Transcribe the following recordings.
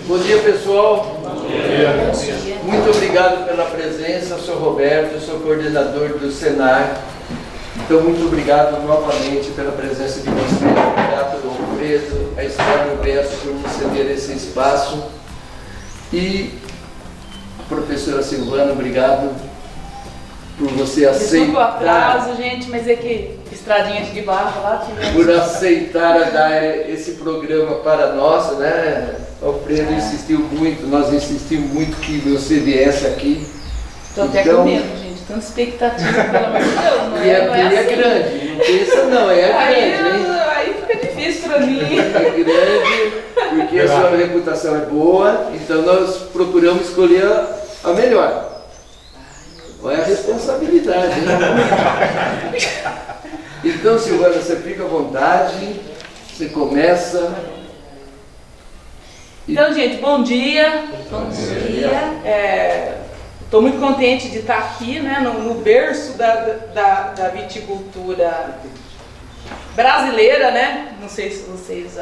Bom dia, pessoal. Bom dia. Muito obrigado pela presença. Eu sou Roberto, eu sou coordenador do Senar. Então, muito obrigado novamente pela presença de vocês. Obrigado, Alfredo, a Esther Roberto, por nos ceder esse espaço. E a professora Silvana, obrigado por você aceitar. Desculpa o atraso, gente, mas é que estradinha de barro lá. Por aceitar dar esse programa para nós, né? Alfredo insistiu muito, nós insistimos muito que você viesse aqui. Estou até com medo, gente, tanta expectativa, pelo amor de Deus, não E é assim. é grande, não pensa não, é grande, hein? Aí fica difícil para mim. É grande, porque a sua reputação é boa, então nós procuramos escolher a melhor. Olha a responsabilidade, hein? Então, Silvana, você fica à vontade, você começa. Então, gente, bom dia. Bom dia. Estou muito contente de estar aqui, né, no berço da viticultura brasileira, né? Não sei se vocês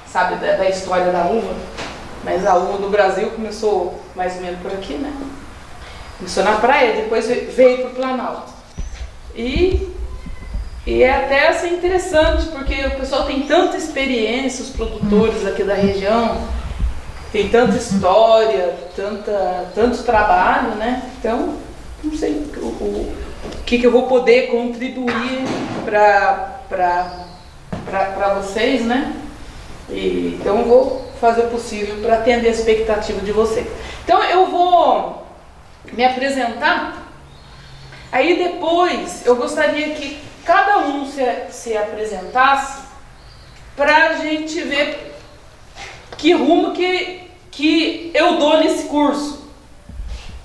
sabem da história da uva, mas a uva do Brasil começou mais ou menos por aqui, né? Começou na praia, depois veio para o Planalto. E é até assim, interessante, porque o pessoal tem tanta experiência, os produtores aqui da região, tem tanta história, tanto trabalho, né? Então, não sei o que eu vou poder contribuir para vocês, né? Então, eu vou fazer o possível para atender a expectativa de vocês. Então, eu vou me apresentar, aí depois eu gostaria que cada um se apresentasse para a gente ver que rumo que eu dou nesse curso.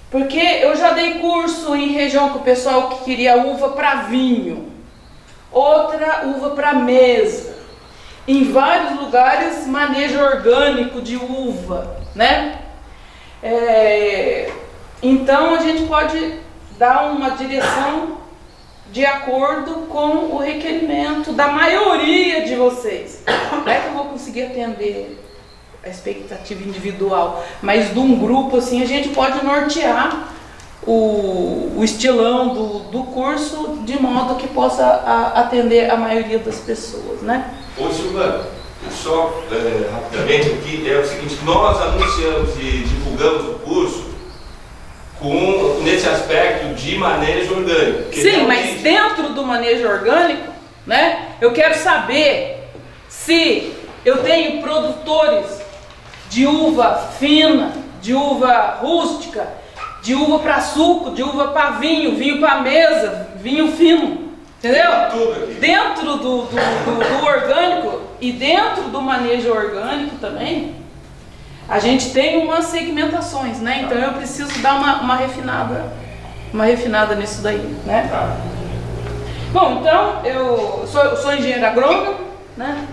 Porque eu já dei curso em região com o pessoal que queria uva para vinho, outra uva para mesa, em vários lugares manejo orgânico de uva, né? Então a gente pode dar uma direção de acordo com o requerimento da maioria de vocês. Não é que eu vou conseguir atender a expectativa individual, mas de um grupo assim a gente pode nortear o estilão do curso de modo que possa atender a maioria das pessoas, né? Ô Silvana, só rapidamente aqui, é o seguinte, nós anunciamos e divulgamos o curso nesse aspecto de manejo orgânico. Sim, mas dentro do manejo orgânico, né, eu quero saber se eu tenho produtores de uva fina, de uva rústica, de uva para suco, de uva para vinho, vinho para mesa, vinho fino, entendeu? Tudo aqui. Dentro do orgânico e dentro do manejo orgânico também, a gente tem umas segmentações, né? Então eu preciso dar uma refinada nisso daí, né? Bom, então eu sou engenheiro agrônomo, né?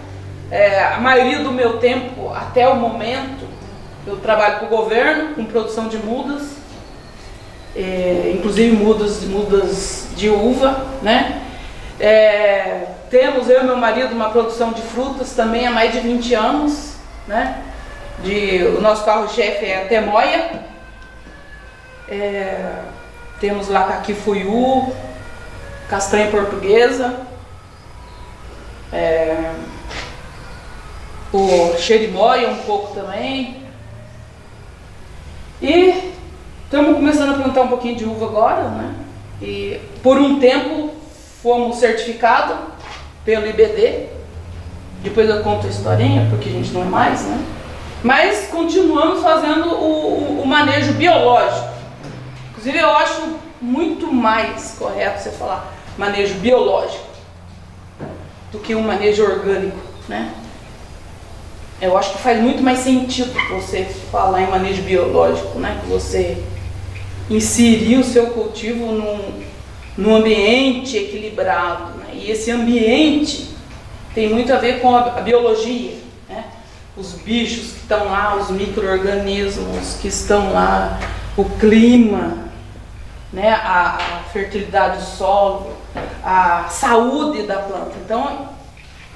A maioria do meu tempo, até o momento, eu trabalho com o governo, com produção de mudas, inclusive mudas de uva, né? Temos eu e meu marido uma produção de frutas também há mais de 20 anos, né? O nosso carro-chefe é a Temoia, temos lá Caquifuiú, castanha portuguesa, o Xerimoia um pouco também, e estamos começando a plantar um pouquinho de uva agora, né? E por um tempo fomos certificados pelo IBD, depois eu conto a historinha, porque a gente não é mais, né? Mas continuamos fazendo o manejo biológico. Inclusive eu acho muito mais correto você falar manejo biológico do que um manejo orgânico, né? Eu acho que faz muito mais sentido você falar em manejo biológico, né? Que você inserir o seu cultivo num ambiente equilibrado, né? E esse ambiente tem muito a ver com a biologia, né? Os bichos que estão lá, os micro-organismos que estão lá, o clima, né? A fertilidade do solo, a saúde da planta. Então,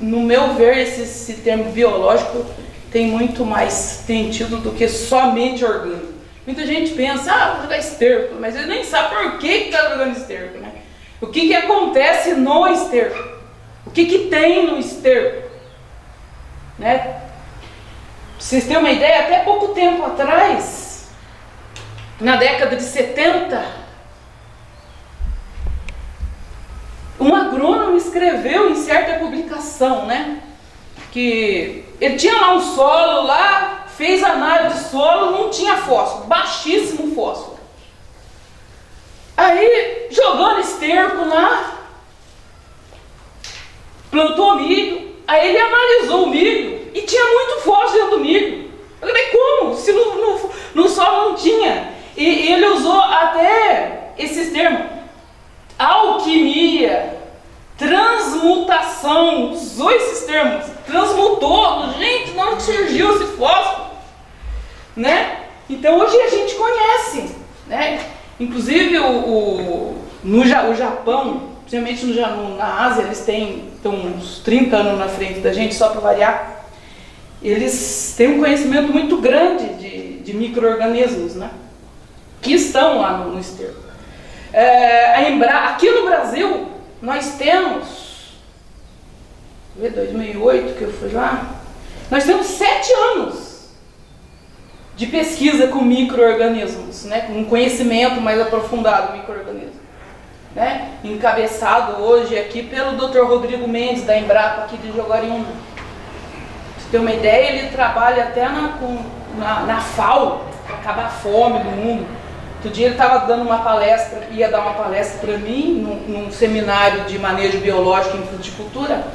no meu ver, esse termo biológico, tem muito mais sentido do que somente orgânico. Muita gente pensa, vou jogar esterco, mas ele nem sabe por que está jogando esterco, né? O que acontece no esterco? O que tem no esterco? Né? Pra vocês terem uma ideia, até pouco tempo atrás, na década de 70, um agrônomo escreveu em certa publicação, né, que ele tinha lá um solo lá, fez análise de solo, não tinha fósforo, baixíssimo fósforo. Aí, jogando esterco lá, plantou milho, aí ele analisou o milho e tinha muito fósforo dentro do milho. Eu falei, como? Se no solo não tinha. E ele usou até esses termos, alquimia, transmutação, usou esses termos, transmutou, gente, de onde surgiu esse fósforo, né? Então hoje a gente conhece, né? Inclusive no Japão, principalmente na Ásia, eles estão uns 30 anos na frente da gente, só para variar, eles têm um conhecimento muito grande de micro-organismos, né? Que estão lá no esterco. Aqui no Brasil, nós temos, 2008 que eu fui lá, nós temos 7 anos de pesquisa com micro-organismos, né, com um conhecimento mais aprofundado do micro-organismo, né, encabeçado hoje aqui pelo Dr. Rodrigo Mendes, da Embrapa, aqui de Jaguariúna. Pra você ter uma ideia, ele trabalha até na FAO, para acabar a fome do mundo. Outro dia ele estava dando uma palestra, ia dar uma palestra para mim, num seminário de manejo biológico em fruticultura.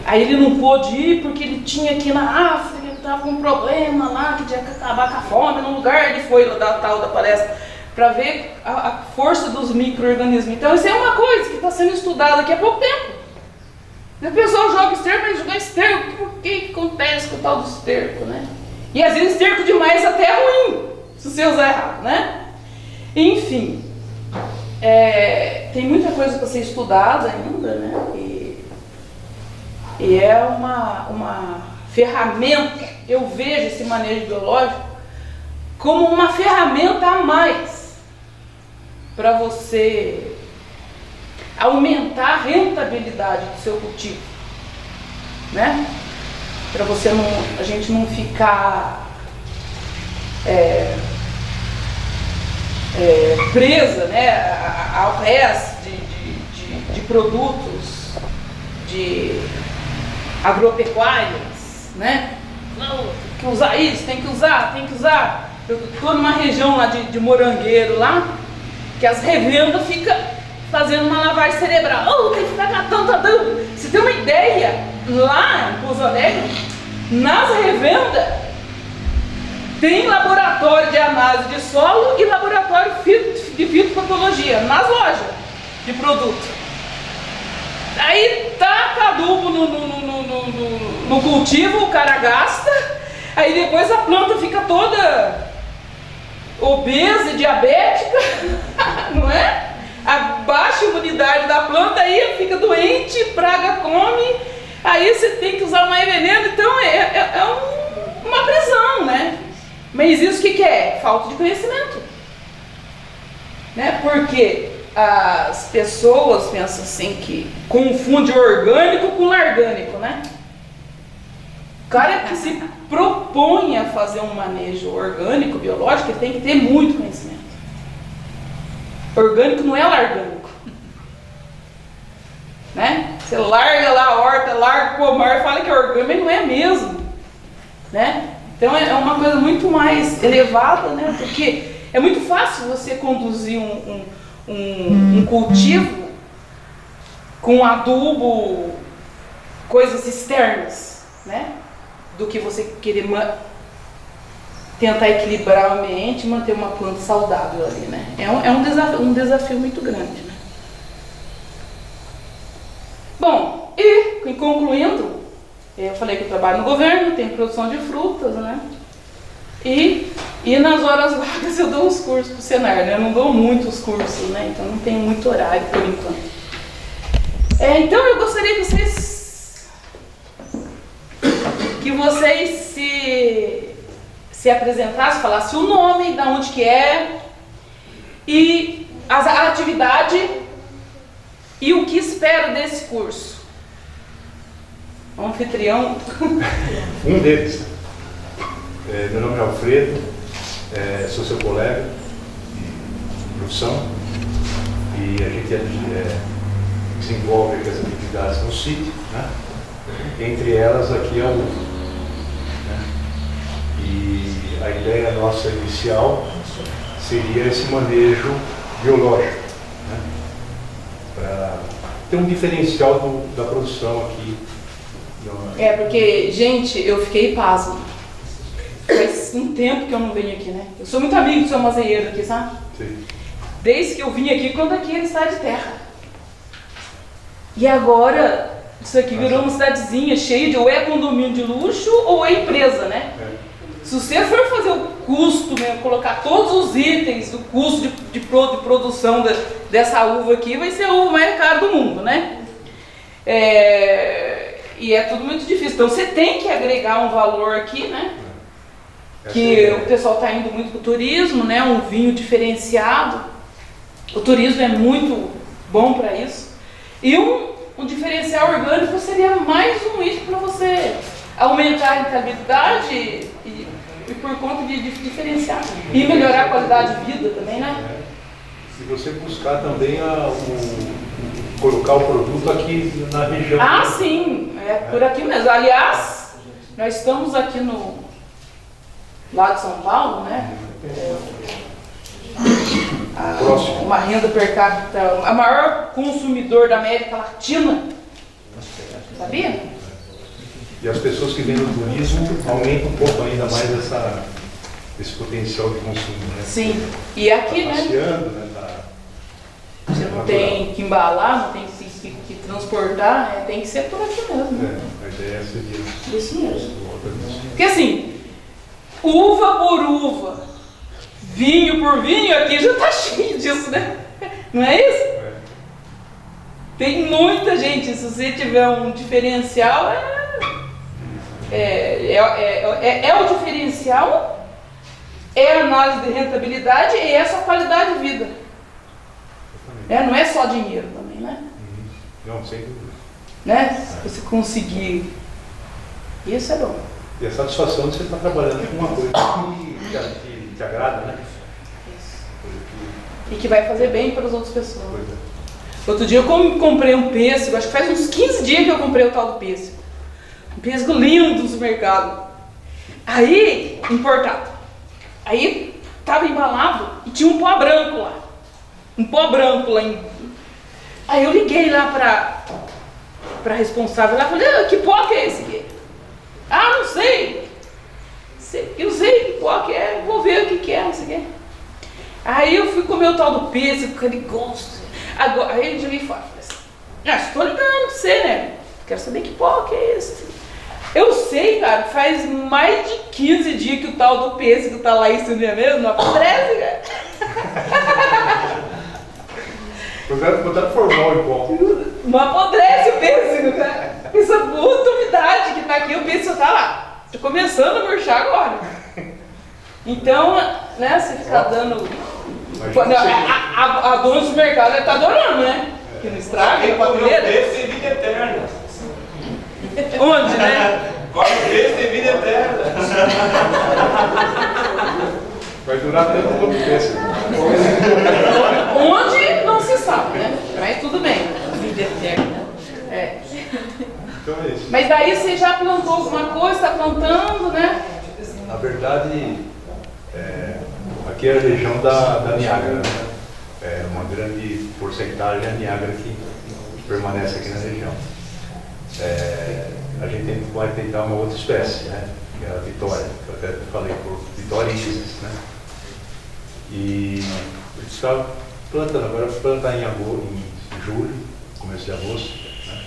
Aí ele não pôde ir porque ele tinha aqui na África, ele estava com um problema lá, que tinha que acabar com a fome no lugar. Ele foi lá dar tal da palestra para ver a força dos micro-organismos. Então isso é uma coisa que está sendo estudada aqui há pouco tempo. O pessoal joga esterco, mas jogar esterco, por que acontece com o tal do esterco, né? E às vezes esterco demais até é ruim, se você usar errado, né? Enfim, tem muita coisa para ser estudada ainda, né? E é uma ferramenta, eu vejo esse manejo biológico como uma ferramenta a mais para você aumentar a rentabilidade do seu cultivo, né? Para a gente não ficar presa, né, ao resto de produtos de agropecuárias, né? Não, tem que usar isso, tem que usar. Eu estou numa região lá de Morangueiro lá, que as revendas ficam fazendo uma lavagem cerebral. Tem que ficar tanto adubo. Você tem uma ideia, lá em Pouso Alegre, nas revendas, tem laboratório de análise de solo e laboratório de fitopatologia nas lojas de produto. Aí taca adubo no cultivo, o cara gasta, aí depois a planta fica toda obesa e diabética, não é? A baixa imunidade da planta, aí fica doente, praga come, aí você tem que usar mais veneno, então uma prisão, né? Mas isso que é? Falta de conhecimento, né? Porque as pessoas pensam assim que confunde orgânico com largânico, né? O cara que se propõe a fazer um manejo orgânico, biológico, ele tem que ter muito conhecimento. Orgânico não é largânico, né? Você larga lá a horta, larga o pomar e fala que é orgânico, mas não é mesmo, né? Então é uma coisa muito mais elevada, né? Porque é muito fácil você conduzir um cultivo com adubo, coisas externas, né? Do que você querer tentar equilibrar o ambiente e manter uma planta saudável ali, né? É um desafio muito grande, né? Bom, e concluindo, eu falei que eu trabalho no governo, tenho produção de frutas, né? E nas horas vagas eu dou uns cursos pro Senar, né? Eu não dou muitos cursos, né? Então não tenho muito horário por enquanto. Então eu gostaria que vocês que vocês se apresentassem, falassem o nome, da onde que é, e a atividade e o que espera desse curso. O anfitrião. Um deles. Meu nome é Alfredo, sou seu colega de profissão e a gente desenvolve aqui as atividades no sítio, né? Entre elas aqui é o UVA, né? E a ideia nossa inicial seria esse manejo biológico, né? Para ter um diferencial da produção aqui. Porque, gente, eu fiquei pasmo. Faz um tempo que eu não venho aqui, né? Eu sou muito amigo do seu mazenheiro aqui, sabe? Sim. Desde que eu vim aqui, quando aqui era cidade de terra. E agora, isso aqui virou uma cidadezinha cheia de ou é condomínio de luxo ou é empresa, né? Se você for fazer o custo mesmo, colocar todos os itens do custo de produção dessa uva aqui, vai ser a uva mais cara do mundo, né? E é tudo muito difícil. Então você tem que agregar um valor aqui, né? Que o pessoal está indo muito para o turismo, né? Um vinho diferenciado. O turismo é muito bom para isso. E um diferencial orgânico seria mais um item para você aumentar a rentabilidade e por conta de diferenciar. E melhorar a qualidade de vida também, né? Se você buscar também colocar o produto aqui na região. Ah, sim, por aqui mesmo. Aliás, nós estamos aqui no lado de São Paulo, né? Uma renda per capita, a maior consumidor da América Latina. Sabia? E as pessoas que vêm no turismo aumentam um pouco ainda mais esse potencial de consumo, né? Sim. E aqui, tá passeando, né? Você não tem que embalar, não tem que transportar, tem que ser por aqui mesmo. Né? A ideia seria isso mesmo. Porque assim, uva por uva, vinho por vinho, aqui já está cheio disso, né? Não é isso? Tem muita gente, se você tiver um diferencial, o diferencial, é a análise de rentabilidade e essa qualidade de vida. Não é só dinheiro também, né? Não, sem dúvida. Né? Se você conseguir, isso é bom. E a satisfação de você estar trabalhando com uma coisa que te agrada, né? Isso. E que vai fazer bem para as outras pessoas. Pois é. Outro dia eu comprei um pêssego, acho que faz uns 15 dias que eu comprei o tal do pêssego. Um pêssego lindo do supermercado. Aí, importado. Aí, estava embalado e tinha um pó branco lá. Um pó branco lá em... Aí eu liguei lá para responsável lá, falei, que pó que é esse aqui? Ah, não sei. Eu sei que pó que é, vou ver o que é, não sei o que. Aí eu fui comer o tal do pêssego, com aquele gosto. Agora, aí eu joguei fora. Estou ligando pra você, né? Quero saber que pó que é esse. Eu sei, cara, faz mais de 15 dias que o tal do pêssego tá lá em cima mesmo, não apodrece, cara. Botaram formal em pó. Não apodrece o pêssego, cara. Essa puta umidade que tá aqui, o pêssego tá lá. Tô começando a murchar agora. Então, né, você fica dando... A dona do supermercado tá adorando, né? Que não estraga, a prateleira. Peixe tem vida eterna. Onde, né? Come peixe tem vida eterna. Vai durar tanto quanto o pêssego. Onde não se sabe, né? Mas tudo bem, vida eterna. Então é isso. Mas daí você já plantou alguma coisa, está plantando, né? Na verdade, aqui é a região da Niágara, né? Uma grande porcentagem é a Niágara que permanece aqui na região. A gente vai tentar uma outra espécie, né? Que é a Vitória, que eu até falei por Vitória Isis, né? E a gente está plantando, agora vamos plantar em julho, começo de agosto, né?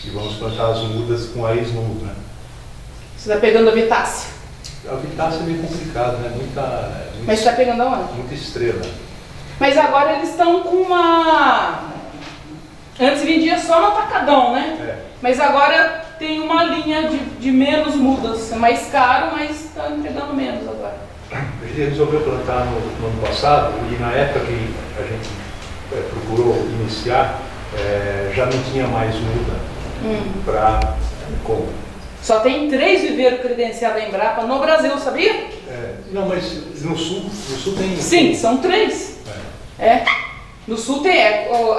E vamos plantar as mudas com raiz nulo, né? Você está pegando a vitácea. A vitácea é meio complicado, né? Mas você está pegando aonde? Muita estrela. Mas agora eles estão com uma... Antes vendia só no atacadão, né? Mas agora tem uma linha de menos mudas. É mais caro, mas está entregando menos agora. A gente resolveu plantar no ano passado e na época que a gente procurou iniciar, já não tinha mais muda para compra. Só tem 3 viveiros credenciados da Embrapa no Brasil, sabia? Não, mas no sul tem... Sim, são 3. No sul tem,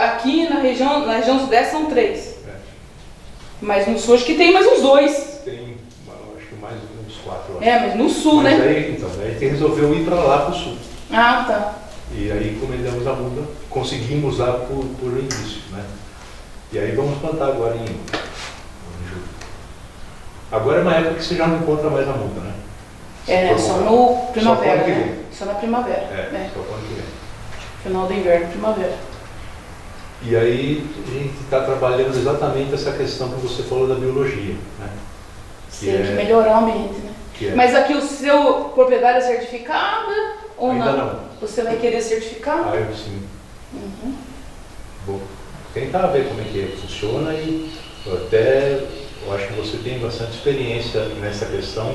aqui na região sudeste são 3. Mas no sul acho que tem mais uns 2. Tem, acho que mais uns 4. Mas no sul, mas né? Aí que resolveu ir para lá para o sul. Ah, tá. E aí encomendamos a muda, conseguimos lá por início, né? E aí vamos plantar agora em julho. Agora é uma época que você já não encontra mais a muda, né? Só no primavera, só né? Só na primavera. Só quando que vem. Final do inverno, primavera. E aí a gente está trabalhando exatamente essa questão que você falou da biologia, né? Tem que melhorar o ambiente, né? Mas aqui o seu propriedade é certificada ou ainda não? não. Você vai querer certificar? Eu sim. Vou tentar ver como é que funciona e eu acho que você tem bastante experiência nessa questão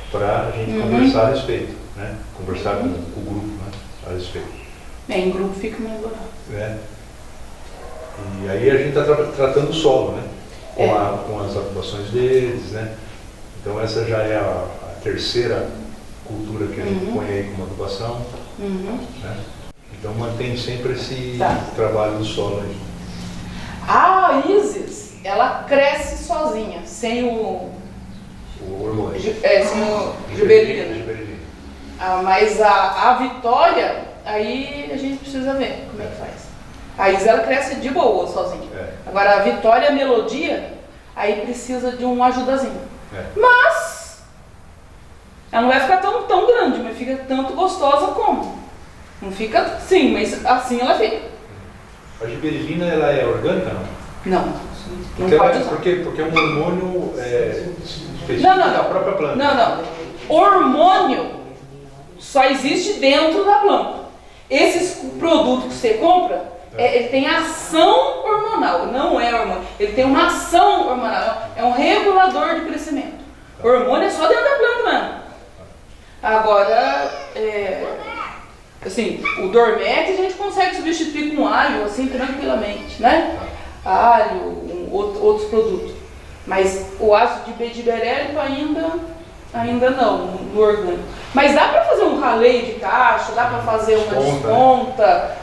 para a gente conversar a respeito, né? Conversar com o grupo, né? A respeito. Em grupo fica melhorado. E aí a gente está tratando o solo, né? Com as adubações deles, né? Então essa já é a terceira cultura que a gente põe aí como adubação. Né? Então mantém sempre esse trabalho do solo aí. A Isis, ela cresce sozinha, sem o hormônio. Sem o gibberellina. Mas a Vitória, aí a gente precisa ver como é que faz. A Isis, ela cresce de boa sozinha. Agora a Vitória, a Melodia, aí precisa de uma ajudazinha. Mas ela não vai ficar tão grande, mas fica tanto gostosa como. Não fica sim, mas assim ela fica. A gibberellina, ela é orgânica, não? Não. Não então, pode usar. Porque é um hormônio específico da própria planta. Não. Hormônio só existe dentro da planta. Esses produtos que você compra, ele tem ação hormonal, não é hormônio. Ele tem uma ação hormonal, é um regulador de crescimento. Hormônio é só dentro da planta mesmo. Agora, assim, o Dormex a gente consegue substituir com alho, assim, tranquilamente, né? Alho, outros produtos. Mas o ácido de bediberélico ainda não, no orgânico. Mas dá para fazer um raleio de cacho, dá para fazer uma desponta,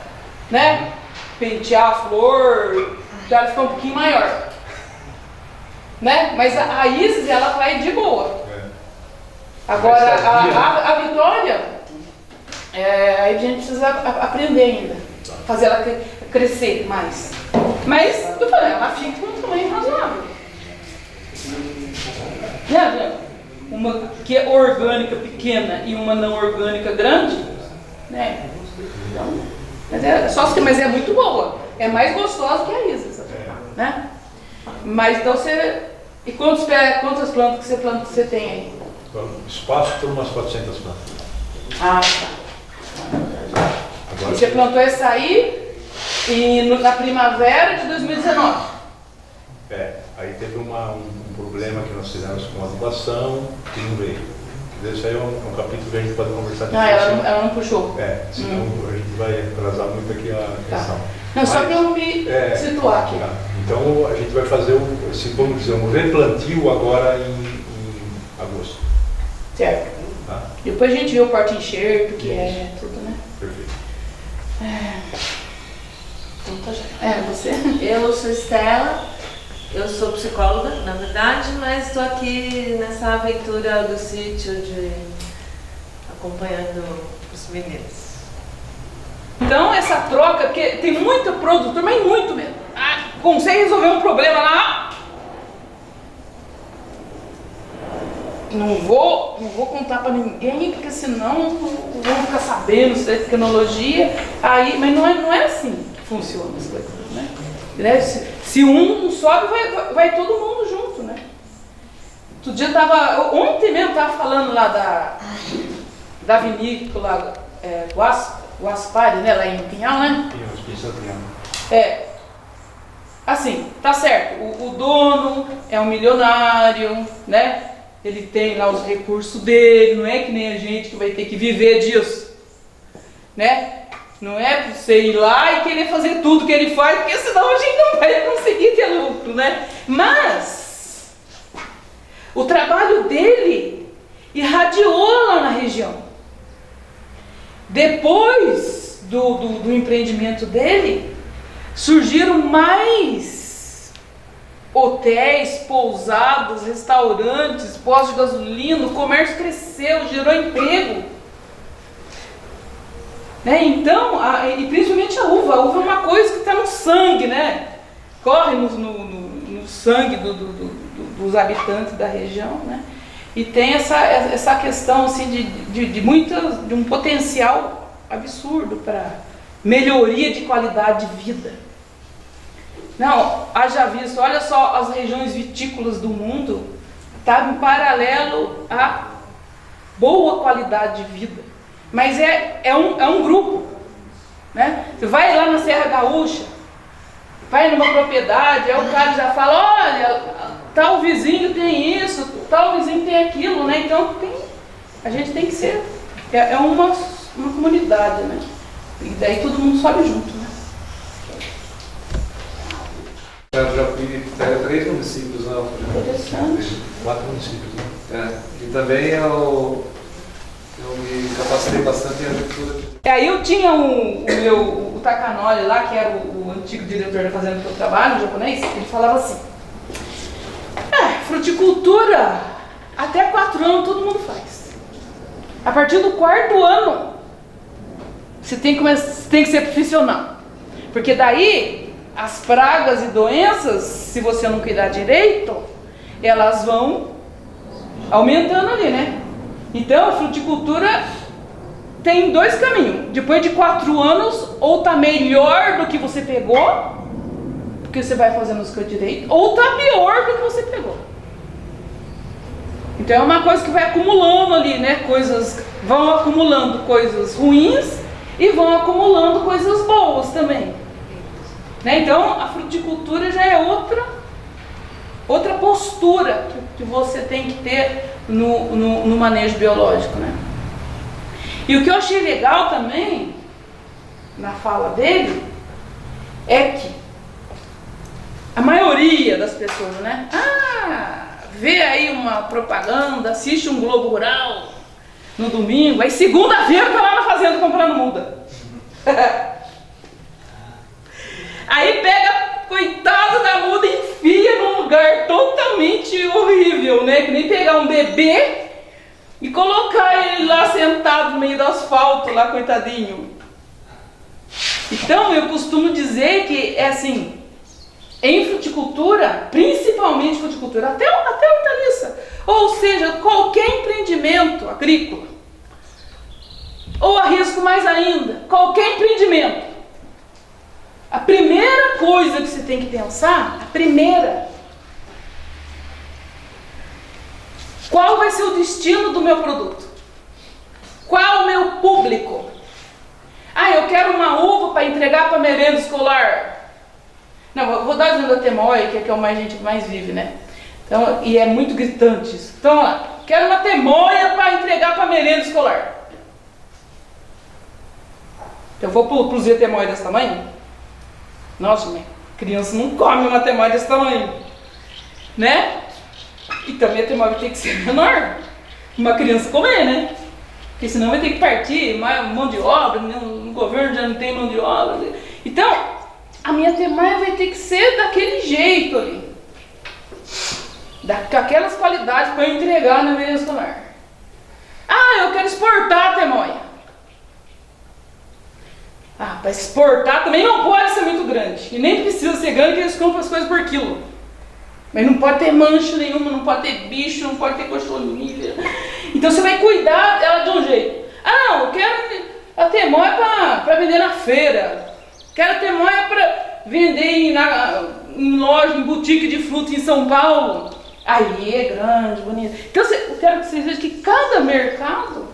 né? Pentear a flor, para ela ficar um pouquinho maior. Né? Mas a Isis, ela vai de boa. Agora, a Vitória, aí a gente precisa aprender ainda. Fazer ela crescer mais. Mas, eu falei, ela fica com um tamanho razoável. Né? Uma que é orgânica pequena e uma não orgânica grande, né? Então, mas é muito boa. É mais gostosa que a Isis, né? Mas então você... E quantas plantas que você tem aí? Espaço por umas 400 plantas. Ah, tá. E você plantou essa aí na primavera de 2019? Aí teve um problema que nós fizemos com a adubação que não veio. Isso aí é um capítulo que a gente pode conversar depois. Ela não puxou? Senão a gente vai atrasar muito aqui a questão. Não, só para eu me situar aqui. Então a gente vai fazer um replantio agora em agosto. Certo. Depois a gente vê o porta-enxerto, que é tudo, né? Perfeito. Então tá já. Você? Eu sou Estela, eu sou psicóloga, na verdade, mas estou aqui nessa aventura do sítio acompanhando os meninos. Então essa troca, porque tem muito produtor, mas muito mesmo. Consegue resolver um problema lá. Não vou contar pra ninguém, porque senão vão ficar sabendo se é tecnologia. Mas não é assim que funcionam as coisas, né? Se um sobe, vai todo mundo junto, né? Outro dia ontem mesmo tava falando lá da vinícola Guaspari, né? Lá em Pinhal, né? Pinhal. assim, tá certo, o dono é um milionário, né? Ele tem lá os recursos dele, não é que nem a gente que vai ter que viver disso, né? Não é pra você ir lá e querer fazer tudo que ele faz, porque senão a gente não vai conseguir ter lucro, né? Mas o trabalho dele irradiou lá na região. Depois do empreendimento dele, surgiram mais hotéis, pousadas, restaurantes, postos de gasolina, o comércio cresceu, gerou emprego. Né? Então, e principalmente a uva é uma coisa que está no sangue, né? Corre no sangue dos habitantes da região, né? E tem essa questão assim, de um potencial absurdo para melhoria de qualidade de vida. Não, haja visto, olha só as regiões vitícolas do mundo, está em paralelo à boa qualidade de vida. Mas é um grupo, né? Você vai lá na Serra Gaúcha, vai numa propriedade, aí o cara já fala, olha, tal vizinho tem isso, tal vizinho tem aquilo, né? Então a gente tem que ser, uma comunidade, né? E daí todo mundo sobe junto, né? Eu já fui em 3 municípios, né? Interessante. 4 municípios, né? E também eu me capacitei bastante em agricultura. Aí eu tinha o Takanori lá, que era o antigo diretor da fazenda que eu trabalho, um japonês, ele falava assim, fruticultura, até 4 anos todo mundo faz. A partir do 4º ano, você tem que ser profissional. Porque daí, as pragas e doenças, se você não cuidar direito, elas vão aumentando ali, né? Então, a fruticultura tem 2 caminhos. Depois de 4 anos, ou tá melhor do que você pegou, porque você vai fazendo as coisas direito, ou tá pior do que você pegou. Então é uma coisa que vai acumulando ali, né? Vão acumulando coisas ruins e vão acumulando coisas boas também. Né? Então a fruticultura já é outra postura que você tem que ter no manejo biológico, né? E o que eu achei legal também na fala dele é que a maioria das pessoas, né? Vê aí uma propaganda, assiste um Globo Rural no domingo, aí segunda-feira tá lá na fazenda comprando muda. Aí pega, coitado da muda, e enfia num lugar totalmente horrível, né? Que nem pegar um bebê e colocar ele lá sentado no meio do asfalto, lá, coitadinho. Então, eu costumo dizer que é assim, em fruticultura, principalmente fruticultura, até hortaliça, ou seja, qualquer empreendimento agrícola, ou arrisco mais ainda, qualquer empreendimento, a primeira coisa que você tem que pensar, qual vai ser o destino do meu produto? Qual o meu público? Eu quero uma uva para entregar para merenda escolar. Não, eu vou dar o exemplo da temoia, que é o que a gente mais vive, né? Então, e é muito gritante isso. Então, olha lá, quero uma temoia para entregar para merenda escolar. Eu vou produzir temoia desse tamanho? Nossa, minha criança não come uma temoia desse tamanho, né? E também a temoia vai ter que ser menor, uma criança comer, né? Porque senão vai ter que partir mão de obra, no governo já não tem mão de obra. Então, a minha temoia vai ter que ser daquele jeito ali, daquelas qualidades para eu entregar na merenda escolar. Eu quero exportar a temoia. Para exportar também não pode ser muito grande. E nem precisa ser grande, porque eles compram as coisas por quilo. Mas não pode ter mancha nenhuma, não pode ter bicho, não pode ter cochonilha. Então você vai cuidar dela de um jeito. Eu quero a temoia para vender na feira. Quero a temoia para vender em loja, em boutique de fruta em São Paulo. Aí é grande, bonito. Então eu quero que vocês vejam que cada mercado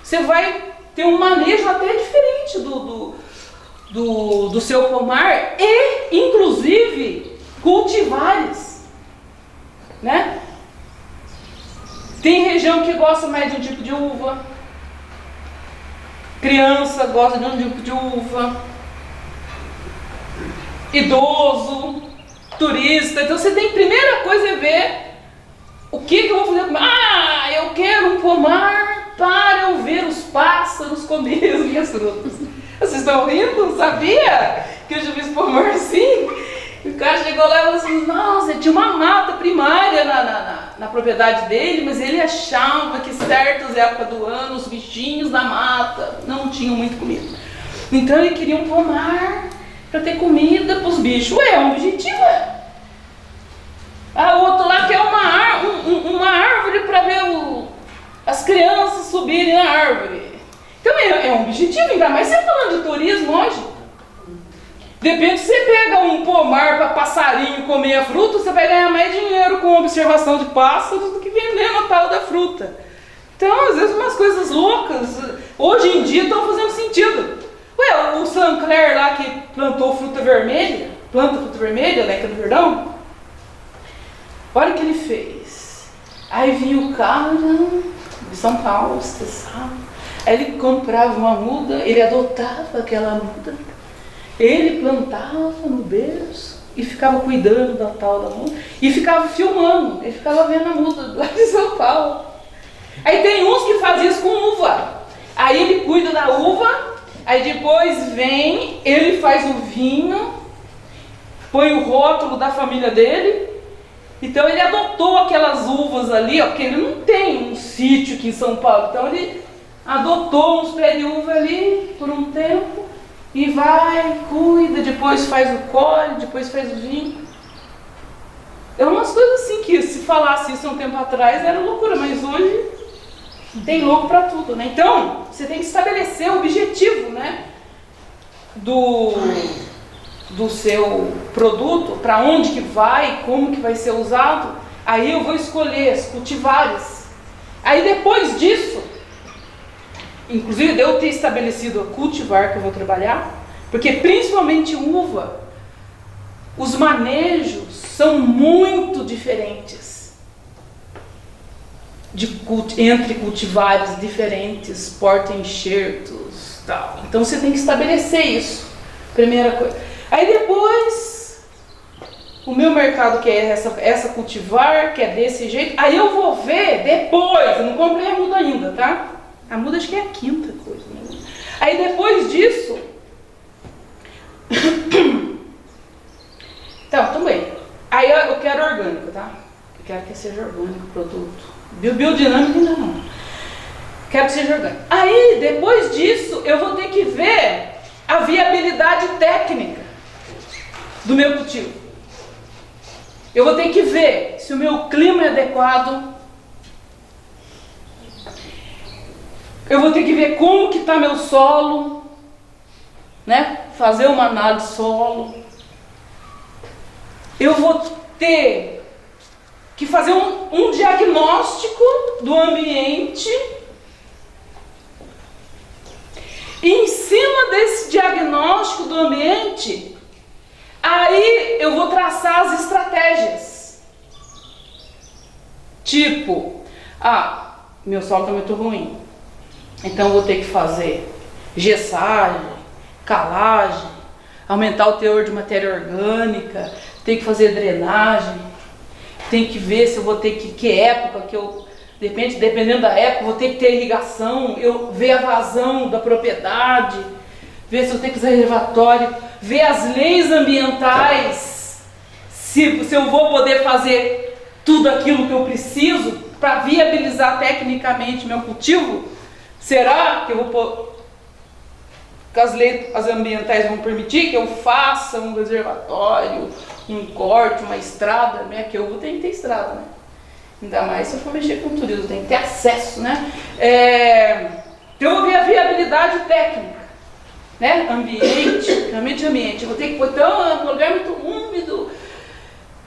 você vai ter um manejo até diferente do seu pomar e, inclusive, cultivares, né? Tem região que gosta mais de um tipo de uva, criança gosta de um tipo de uva, idoso, turista. Então você tem, primeira coisa é ver o que eu vou fazer. Ah, eu quero um pomar para eu ver os pássaros comer as minhas frutas. Vocês estão rindo? Sabia que eu já fiz pomar assim? O cara chegou lá e falou assim, nossa, tinha uma mata primária na propriedade dele, mas ele achava que certas épocas do ano os bichinhos da mata não tinham muito comida. Então ele queria um pomar para ter comida para os bichos. Ué, é um objetivo, é. Ah, o outro lá quer uma árvore para ver as crianças subirem na árvore. Então é um objetivo, ainda mais você falando de turismo hoje. De repente você pega um pomar para passarinho comer a fruta, você vai ganhar mais dinheiro com observação de pássaros do que vendendo a tal da fruta. Então, às vezes umas coisas loucas, hoje em dia estão fazendo sentido. Ué, o Sancler lá que plantou fruta vermelha, né, que é do Verdão, olha o que ele fez. Aí vinha o cara de São Paulo, estressado. Aí ele comprava uma muda, ele adotava aquela muda, ele plantava no berço e ficava cuidando da tal da muda e ficava filmando, ele ficava vendo a muda lá de São Paulo. Aí tem uns que fazem isso com uva, aí ele cuida da uva, aí depois vem, ele faz o vinho, põe o rótulo da família dele. Então ele adotou aquelas uvas ali, ó, porque ele não tem um sítio aqui em São Paulo, então ele adotou uns pés de uva ali por um tempo e vai, cuida, depois faz o colhe, depois faz o vinho. É umas coisas assim que se falasse isso um tempo atrás era loucura, mas hoje tem louco para tudo, né? Então você tem que estabelecer o objetivo, né, do seu produto, para onde que vai, como que vai ser usado. Aí eu vou escolher as cultivares. Aí depois disso, inclusive de eu ter estabelecido a cultivar que eu vou trabalhar, porque principalmente uva, os manejos são muito diferentes entre cultivares diferentes, porta-enxertos, tal. Então você tem que estabelecer isso, primeira coisa. Aí depois, o meu mercado quer essa cultivar, que é desse jeito, aí eu vou ver depois, eu não comprei a muda ainda, tá? A muda acho que é a quinta coisa, né? Aí depois disso, então, também, aí eu quero orgânico, tá? Eu quero que seja orgânico o produto. Biodinâmico ainda não. Quero que seja orgânico. Aí, depois disso, eu vou ter que ver a viabilidade técnica do meu cultivo. Eu vou ter que ver se o meu clima é adequado. Eu vou ter que ver como que está meu solo, né? Fazer uma análise de solo. Eu vou ter que fazer um diagnóstico do ambiente. E em cima desse diagnóstico do ambiente, aí eu vou traçar as estratégias. Tipo, meu solo está muito ruim, então eu vou ter que fazer gessagem, calagem, aumentar o teor de matéria orgânica, tem que fazer drenagem, tem que ver se eu vou ter que época que eu, dependendo da época, vou ter que ter irrigação, eu ver a vazão da propriedade, ver se eu tenho que fazer reservatório, ver as leis ambientais, se eu vou poder fazer tudo aquilo que eu preciso para viabilizar tecnicamente meu cultivo. Será que eu vou que as leis ambientais vão permitir que eu faça um reservatório, um corte, uma estrada, né? Que eu vou ter que ter estrada, né? Ainda mais se eu for mexer com turismo, tem que ter acesso, né? Então eu vou ver a viabilidade técnica, né? Ambiente. Eu vou ter que pôr um lugar muito úmido,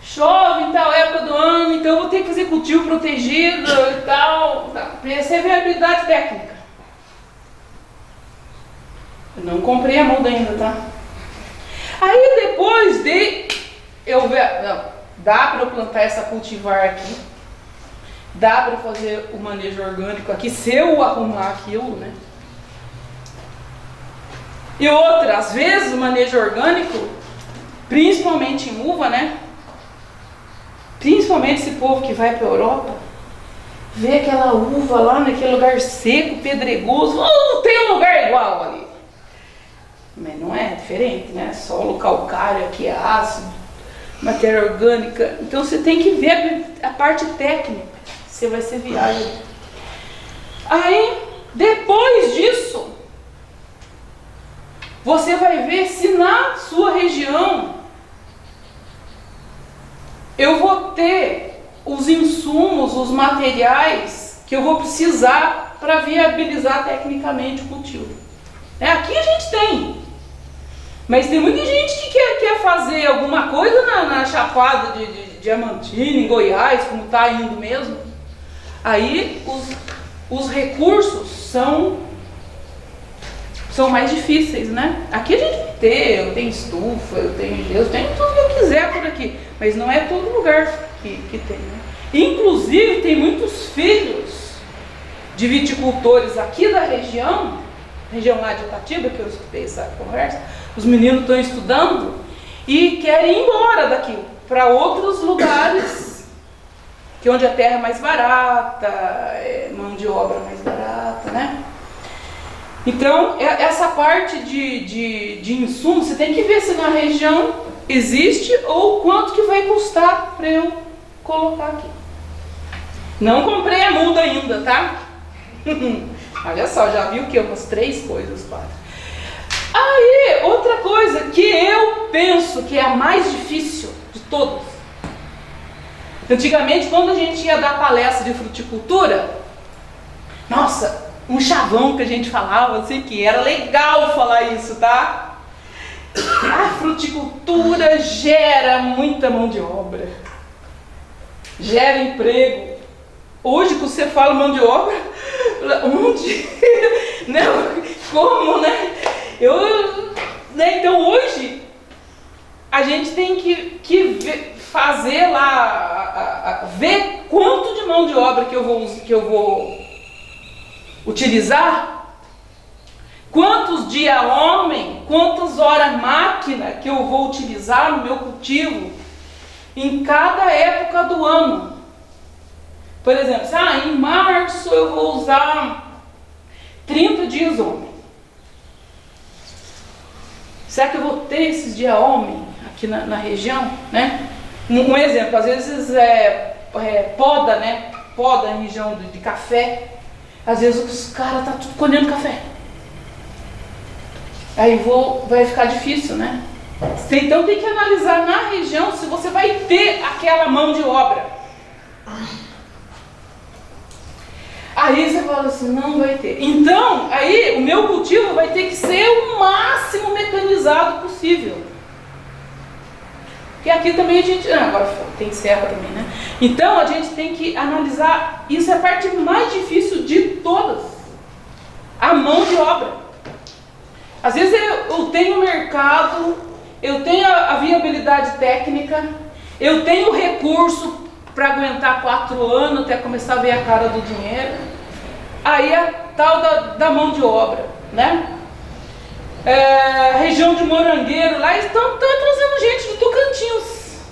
chove em tal época do ano, então eu vou ter que fazer cultivo protegido e tal. Essa é a viabilidade técnica. Eu não comprei a muda ainda, tá? Aí depois de não, dá para eu plantar essa cultivar aqui, dá para fazer o manejo orgânico aqui, se eu arrumar aquilo, né? E outra, às vezes o manejo orgânico, principalmente em uva, né? Principalmente esse povo que vai para a Europa, vê aquela uva lá naquele lugar seco, pedregoso, não tem um lugar igual ali. Mas não é diferente, né? Solo calcário, aqui é ácido, matéria orgânica. Então você tem que ver a parte técnica, se vai ser viável. Aí, depois disso, você vai ver se na sua região eu vou ter os insumos, os materiais que eu vou precisar para viabilizar tecnicamente o cultivo. Aqui a gente tem, mas tem muita gente que quer fazer alguma coisa na Chapada de Diamantina, em Goiás, como está indo mesmo. Aí os recursos são mais difíceis, né? Aqui a gente tem, eu tenho estufa, eu tenho tudo que eu quiser por aqui, mas não é todo lugar que tem, né? Inclusive tem muitos filhos de viticultores aqui da região lá de Itatiba, que eu escutei essa conversa, os meninos estão estudando e querem ir embora daqui para outros lugares, que onde a terra é mais barata, mão de obra mais barata, né? Então, essa parte de insumo, você tem que ver se na região existe ou quanto que vai custar para eu colocar aqui. Não comprei a muda ainda, tá? Olha só, já viu que umas 3 coisas, 4. Aí, outra coisa que eu penso que é a mais difícil de todas. Antigamente, quando a gente ia dar palestra de fruticultura, nossa, um chavão que a gente falava, assim, que era legal falar isso, tá? A fruticultura gera muita mão de obra, gera emprego. Hoje, quando você fala mão de obra, onde? Não, como, né? Então, hoje, a gente tem que fazer lá, ver quanto de mão de obra que eu vou utilizar, quantos dias homem, quantas horas máquina que eu vou utilizar no meu cultivo em cada época do ano. Por exemplo, em março eu vou usar 30 dias homem. Será que eu vou ter esses dias homem aqui na região, né? Um exemplo, às vezes poda, né? Poda em região de café. Às vezes os caras estão tudo colhendo café. Aí vai ficar difícil, né? Então tem que analisar na região se você vai ter aquela mão de obra. Aí você fala assim, não vai ter. Então, aí o meu cultivo vai ter que ser o máximo mecanizado possível. Porque aqui também a gente... agora tem serra também, né? Então a gente tem que analisar, isso é a parte mais difícil de todas. A mão de obra. Às vezes eu tenho mercado, eu tenho a viabilidade técnica, eu tenho recurso para aguentar 4 anos até começar a ver a cara do dinheiro. Aí a tal da mão de obra, né? Região de Morangueiro, lá estão trazendo gente de Tocantins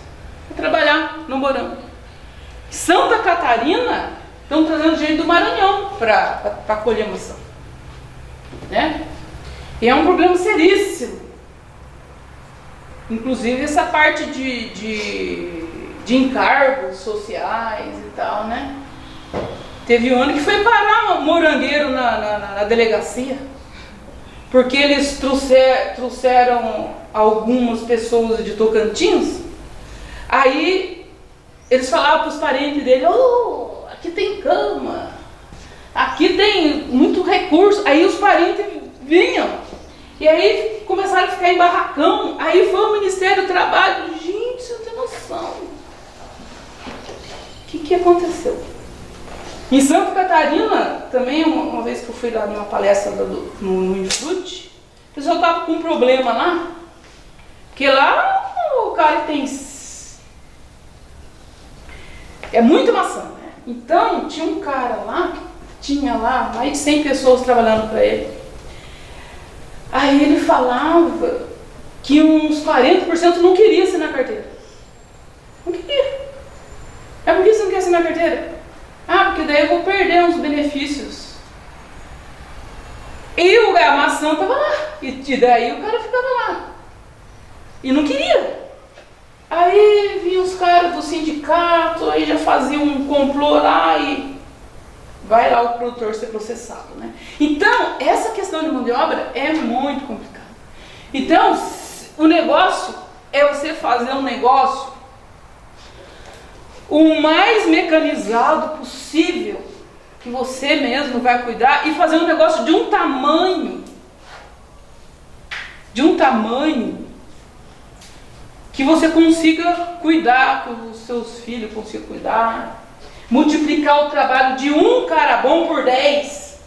para trabalhar no morango. Santa Catarina estão trazendo gente do Maranhão para colher maçã, né? E é um problema seríssimo. Inclusive essa parte de encargos sociais e tal, né? Teve um ano que foi parar um morangueiro na delegacia, porque eles trouxeram algumas pessoas de Tocantins. Aí eles falavam para os parentes dele, aqui tem cama, aqui tem muito recurso. Aí os parentes vinham, e aí começaram a ficar em barracão. Aí foi o Ministério do Trabalho. Gente, você não tem noção. O que aconteceu? Em Santa Catarina, também, uma vez que eu fui lá numa palestra no Infrute, o pessoal estava com um problema lá, porque lá o cara tem É muita maçã, né? Então, tinha um cara lá, que tinha lá mais de 100 pessoas trabalhando para ele. Aí ele falava que uns 40% não queria assinar carteira. Não queria. Por que você não quer assinar carteira? Porque daí eu vou perder uns benefícios. E a maçã estava lá. E daí o cara ficava lá. E não queria. Aí vinham os caras do sindicato, aí já faziam um complô lá e vai lá o produtor ser processado, né? Então, essa questão de mão de obra é muito complicada. Então, o negócio é você fazer um negócio o mais mecanizado possível, que você mesmo vai cuidar, e fazer um negócio de um tamanho que você consiga cuidar, que os seus filhos consigam cuidar, multiplicar o trabalho de um cara bom por 10.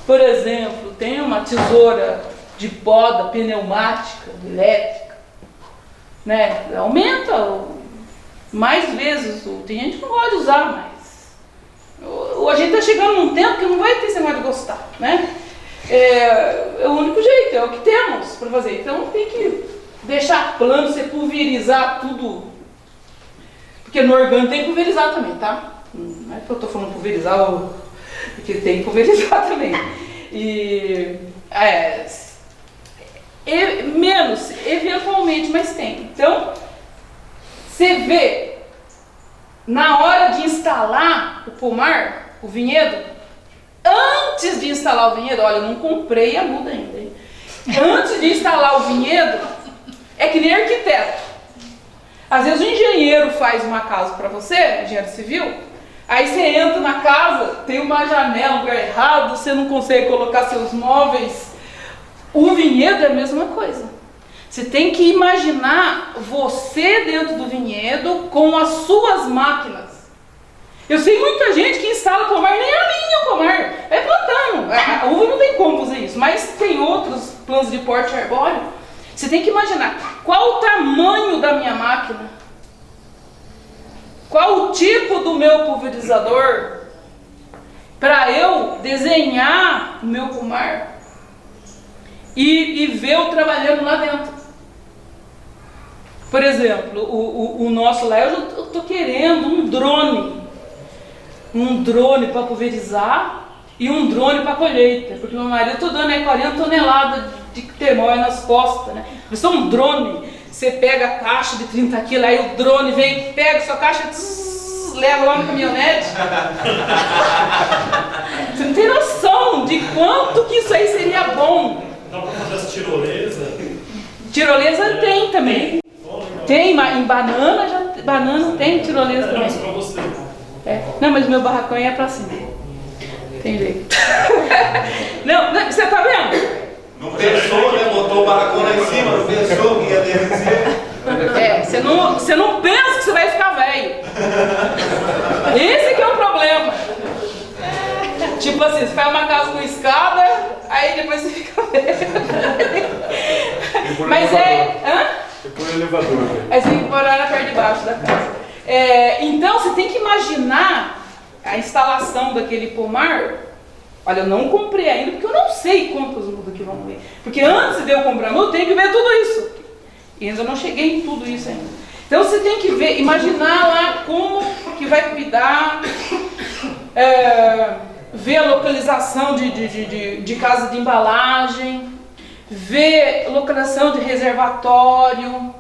Por exemplo, tem uma tesoura de poda pneumática, elétrica, né? Aumenta mais vezes. Tem gente que não pode usar mais. A gente está chegando num tempo que não vai ter esse negócio de gostar, né? É o único jeito, é o que temos para fazer. Então tem que deixar plano, você pulverizar tudo. Porque no orgânico tem que pulverizar também, tá? Não é que eu estou falando pulverizar, porque tem que pulverizar também. Menos, eventualmente, mas tem. Então, você vê, na hora de instalar o pomar, o vinhedo, antes de instalar o vinhedo, olha, eu não comprei a muda ainda, hein? Antes de instalar o vinhedo, é que nem arquiteto. Às vezes o engenheiro faz uma casa para você, engenheiro civil, aí você entra na casa, tem uma janela, um lugar errado, você não consegue colocar seus móveis. O vinhedo é a mesma coisa. Você tem que imaginar você dentro do vinhedo com as suas máquinas. Eu sei muita gente que instala pomar, nem alinha o pomar, é plantando. A uva não tem como fazer isso, mas tem outros planos de porte arbóreo. Você tem que imaginar qual o tamanho da minha máquina, qual o tipo do meu pulverizador, para eu desenhar o meu pomar e ver eu trabalhando lá dentro. Por exemplo, o nosso lá, eu estou querendo um drone para pulverizar e um drone para colheita, porque meu marido está dando 40 toneladas de termóia nas costas, né? Isso é um drone, você pega a caixa de 30 quilos, aí o drone vem, pega sua caixa, leva lá no caminhonete. Você não tem noção de quanto que isso aí seria bom. Dá para fazer as tirolesas? Tirolesa tem também. Tem, em banana tem tirolesa também. Não, para você. Não, mas meu barracão é pra cima. Tem jeito. Não, você tá vendo? Não pensou, né? Botou o barracão lá em cima, não pensou que ia descer. Você não pensa que você vai ficar velho. Esse que é o problema. Tipo assim, você faz uma casa com escada, aí depois você fica velho. Mas Você põe o elevador. Aí você tem que morar na parte de baixo da casa. Então você tem que imaginar a instalação daquele pomar. Olha, eu não comprei ainda porque eu não sei quantas mudas que vão ver. Porque antes de eu comprar muda, eu tenho que ver tudo isso. E ainda não cheguei em tudo isso ainda. Então você tem que ver, imaginar lá como que vai cuidar, ver a localização de casa de embalagem, ver localização de reservatório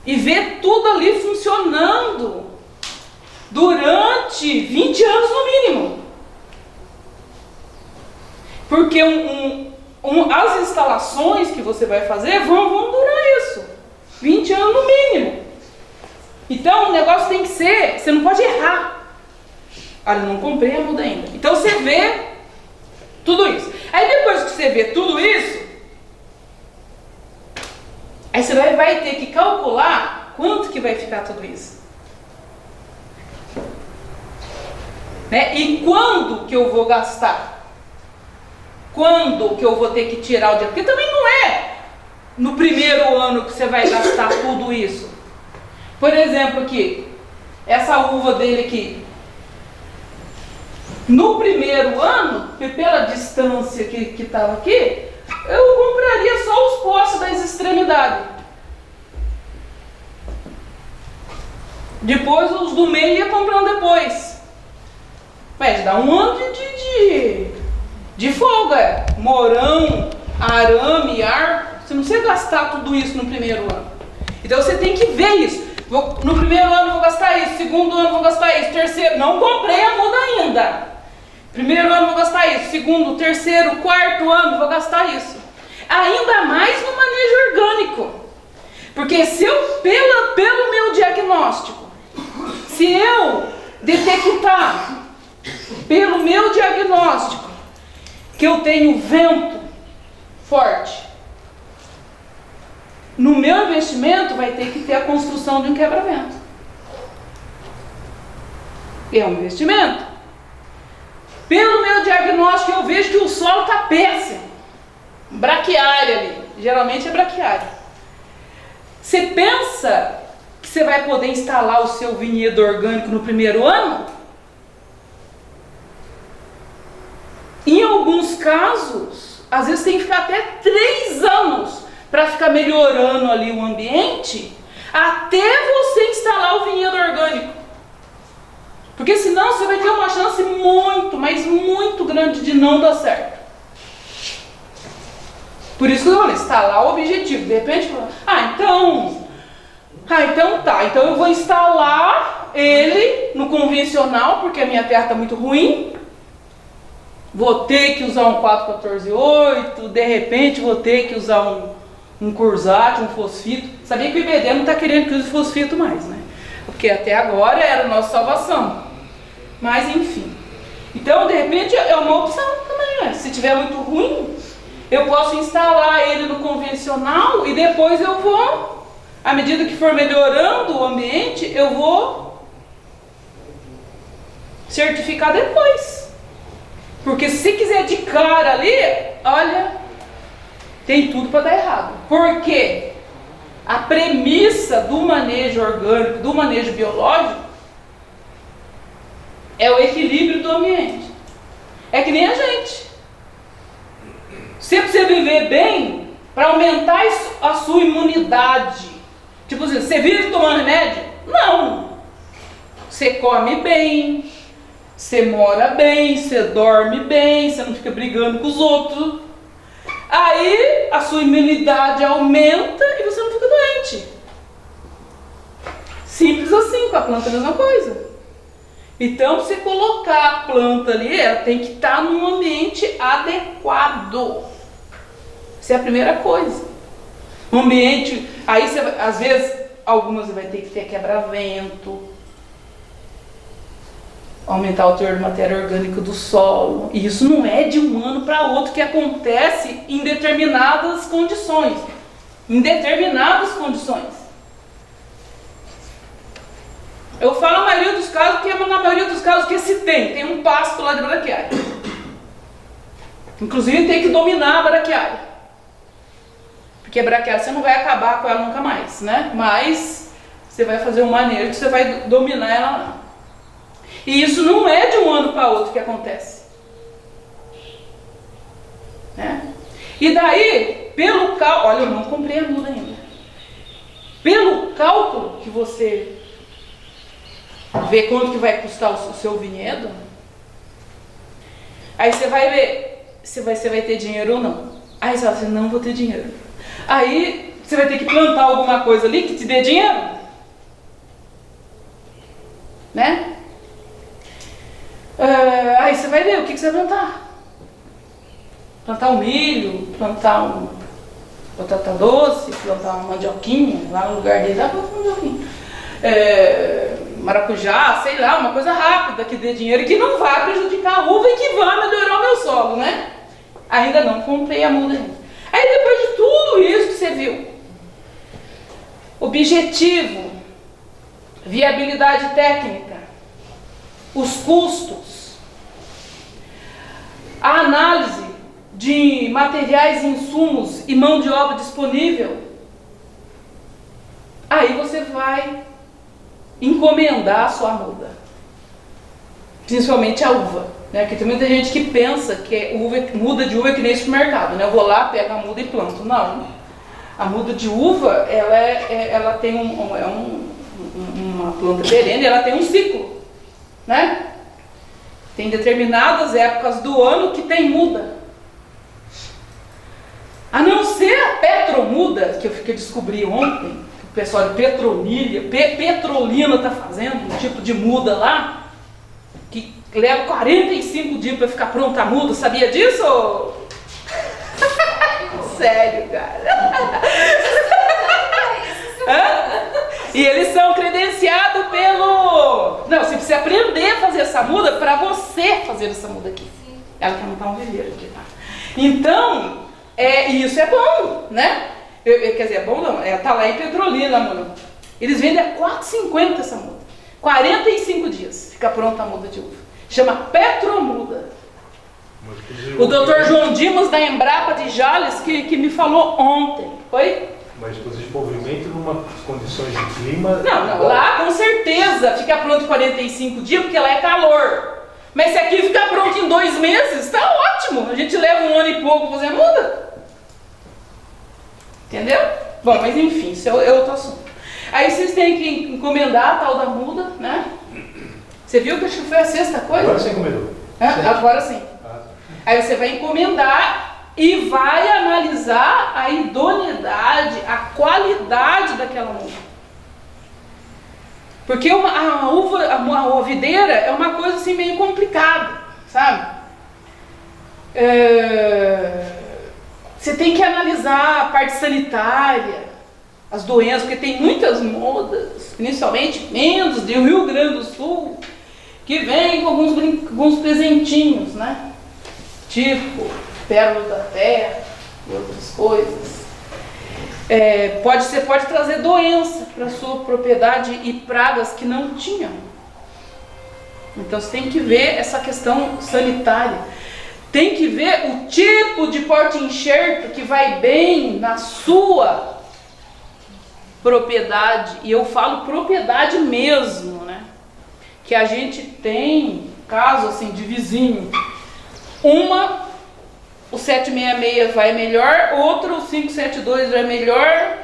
e ver tudo ali funcionando durante 20 anos no mínimo. Porque as instalações que você vai fazer vão durar isso, 20 anos no mínimo. Então o negócio tem que ser, você não pode errar. Olha, não comprei a muda ainda. Então você vê tudo isso. Aí depois que você vê tudo isso, aí você vai ter que calcular quanto que vai ficar tudo isso. Né? E quando que eu vou gastar? Quando que eu vou ter que tirar o dinheiro? Porque também não é no primeiro ano que você vai gastar tudo isso. Por exemplo aqui, essa uva dele aqui. No primeiro ano, pela distância que estava aqui, eu compraria só os postos das extremidades. Depois os do meio ia comprando depois. Mas dá um ano de folga. Morão, arame, ar. Você não precisa gastar tudo isso no primeiro ano. Então você tem que ver isso. No primeiro ano vou gastar isso, segundo ano vou gastar isso, terceiro, não comprei a muda ainda. Primeiro ano vou gastar isso, segundo, terceiro, quarto ano vou gastar isso. Ainda mais no manejo orgânico. Porque se eu, pelo meu diagnóstico, se eu detectar pelo meu diagnóstico que eu tenho vento forte, no meu investimento vai ter que ter a construção de um quebra-vento. É um investimento. Pelo meu diagnóstico eu vejo que o solo está péssimo. Braquiária ali. Geralmente é braquiária. Você pensa que você vai poder instalar o seu vinhedo orgânico no primeiro ano? Em alguns casos, às vezes tem que ficar até 3 anos para ficar melhorando ali o ambiente, até você instalar o vinhedo orgânico. Porque senão você vai ter uma chance muito, mas muito grande de não dar certo. Por isso que eu falei, instalar o objetivo. De repente, então eu vou instalar ele no convencional, porque a minha terra está muito ruim. Vou ter que usar um 4,14,8, de repente vou ter que usar um cursate, um fosfito. Sabia que o IBD não está querendo que use fosfito mais, né? Porque até agora era a nossa salvação. Mas enfim. Então, de repente, é uma opção também, né? Se tiver muito ruim, eu posso instalar ele no convencional e depois eu vou, à medida que for melhorando o ambiente, eu vou certificar depois. Porque se quiser de cara ali, olha, tem tudo para dar errado. Por quê? A premissa do manejo orgânico, do manejo biológico, é o equilíbrio do ambiente. É que nem a gente. Se você viver bem, para aumentar a sua imunidade, tipo assim, você vive tomando remédio? Não. Você come bem, você mora bem, você dorme bem, você não fica brigando com os outros. Aí a sua imunidade aumenta e você não fica doente. Simples assim, com a planta é a mesma coisa. Então, você colocar a planta ali, ela tem que estar num ambiente adequado. Essa é a primeira coisa. Um ambiente, aí você, às vezes, algumas você vai ter que ter quebra-vento, aumentar o teor de matéria orgânica do solo. E isso não é de um ano para outro que acontece em determinadas condições. Em determinadas condições. Eu falo a maioria dos casos, porque na maioria dos casos que se tem um pasto lá de braquiária. Inclusive tem que dominar a braquiária. Porque a braquiária você não vai acabar com ela nunca mais, né? Mas você vai fazer um manejo que você vai dominar ela lá. E isso não é de um ano para outro que acontece. Né? E daí, pelo cálculo, olha, eu não comprei a muda ainda. Pelo cálculo que você vê quanto que vai custar o seu vinhedo, aí você vai ver se você vai ter dinheiro ou não. Aí você fala assim, não vou ter dinheiro. Aí você vai ter que plantar alguma coisa ali que te dê dinheiro. Né? Aí você vai ver o que você vai plantar. Plantar um milho, plantar um batata doce, plantar uma mandioquinha, lá no lugar dele, dá pra plantar uma mandioquinha. Maracujá, sei lá, uma coisa rápida que dê dinheiro e que não vá prejudicar a uva e que vá melhorar o meu solo, né? Ainda não comprei a muda ainda. Aí depois de tudo isso que você viu, objetivo, viabilidade técnica, os custos, a análise de materiais, insumos e mão de obra disponível, aí você vai encomendar a sua muda. Principalmente a uva, né? Porque tem muita gente que pensa que muda de uva é que nem supermercado, né? Eu vou lá, pego a muda e planto. Não. A muda de uva, ela tem uma planta perene, ela tem um ciclo, né? Tem determinadas épocas do ano que tem muda. A não ser a petromuda, que eu descobri ontem, que o pessoal de Petrolina está fazendo, um tipo de muda lá, que leva 45 dias para ficar pronta a muda. Sabia disso? Sério, cara. E eles são credenciados pelo... Não, você precisa aprender a fazer essa muda para você fazer essa muda aqui. Ela quer montar um viveiro aqui, tá? Então, isso é bom, né? Quer dizer, é bom não, tá lá em Petrolina, mano. Eles vendem a R$4,50 essa muda. 45 dias fica pronta a muda de uva. Chama Petromuda. O Dr. João Dimas da Embrapa de Jales que me falou ontem. Oi? Mas o desenvolvimento numa condições de clima... Não, lá com certeza fica pronto em 45 dias, porque lá é calor. Mas se aqui ficar pronto em 2 meses, tá ótimo. A gente leva 1 ano e pouco pra fazer a muda. Entendeu? Bom, mas enfim, isso é outro assunto. Aí vocês têm que encomendar a tal da muda, né? Você viu que acho que foi a 6ª coisa? Agora você encomendou. Agora sim. Aí você vai encomendar e vai analisar a idoneidade, a qualidade daquela muda. Porque a videira é uma coisa assim meio complicada, sabe? Você tem que analisar a parte sanitária, as doenças, porque tem muitas mudas, principalmente vindos do Rio Grande do Sul, que vêm com alguns presentinhos, né? Tipo pérola da terra e outras coisas. Você pode trazer doença para sua propriedade e pragas que não tinham. Então você tem que ver essa questão sanitária. Tem que ver o tipo de porta-enxerto que vai bem na sua propriedade. E eu falo propriedade mesmo, né? Que a gente tem caso assim de vizinho. O 766 vai melhor, outro o 572 vai melhor.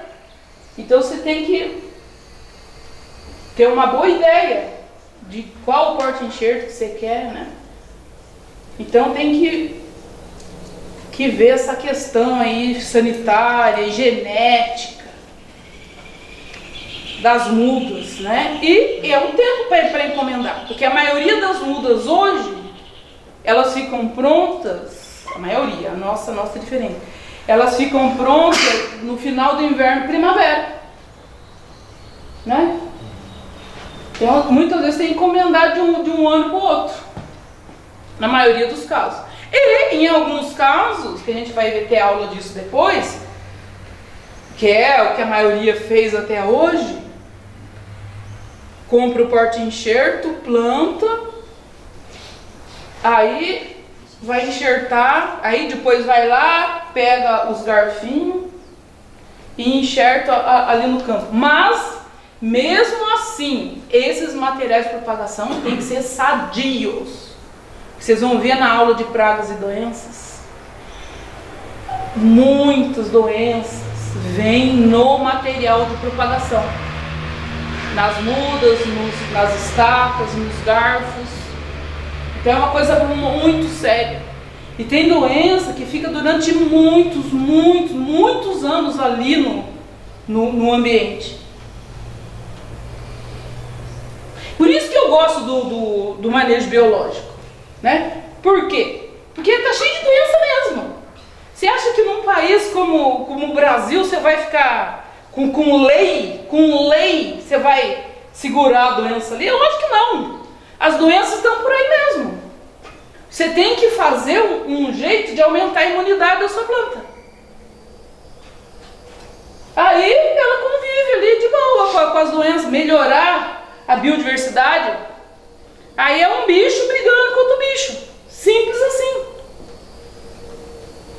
Então você tem que ter uma boa ideia de qual porta-enxerto que você quer, né? Então tem que ver essa questão aí sanitária e genética das mudas, né? E é um tempo para encomendar, porque a maioria das mudas hoje, elas ficam prontas. A maioria, a nossa é diferente. Elas ficam prontas no final do inverno, primavera, né? Então, muitas vezes tem que encomendar de um ano para o outro, na maioria dos casos. E em alguns casos, que a gente vai ter aula disso depois, que é o que a maioria fez até hoje, compra o porta-enxerto, planta, aí vai enxertar, aí depois vai lá, pega os garfinhos e enxerta ali no campo. Mas, mesmo assim, esses materiais de propagação têm que ser sadios. Vocês vão ver na aula de pragas e doenças. Muitas doenças vêm no material de propagação. Nas mudas, nas estacas, nos garfos. Então é uma coisa muito séria. E tem doença que fica durante muitos anos ali no ambiente. Por isso que eu gosto do manejo biológico, né? Por quê? Porque está cheio de doença mesmo. Você acha que num país como o Brasil você vai ficar com lei você vai segurar a doença ali? É lógico que não. As doenças estão por aí mesmo. Você tem que fazer um jeito de aumentar a imunidade da sua planta. Aí ela convive ali de boa com as doenças, melhorar a biodiversidade. Aí é um bicho brigando com outro bicho. Simples assim.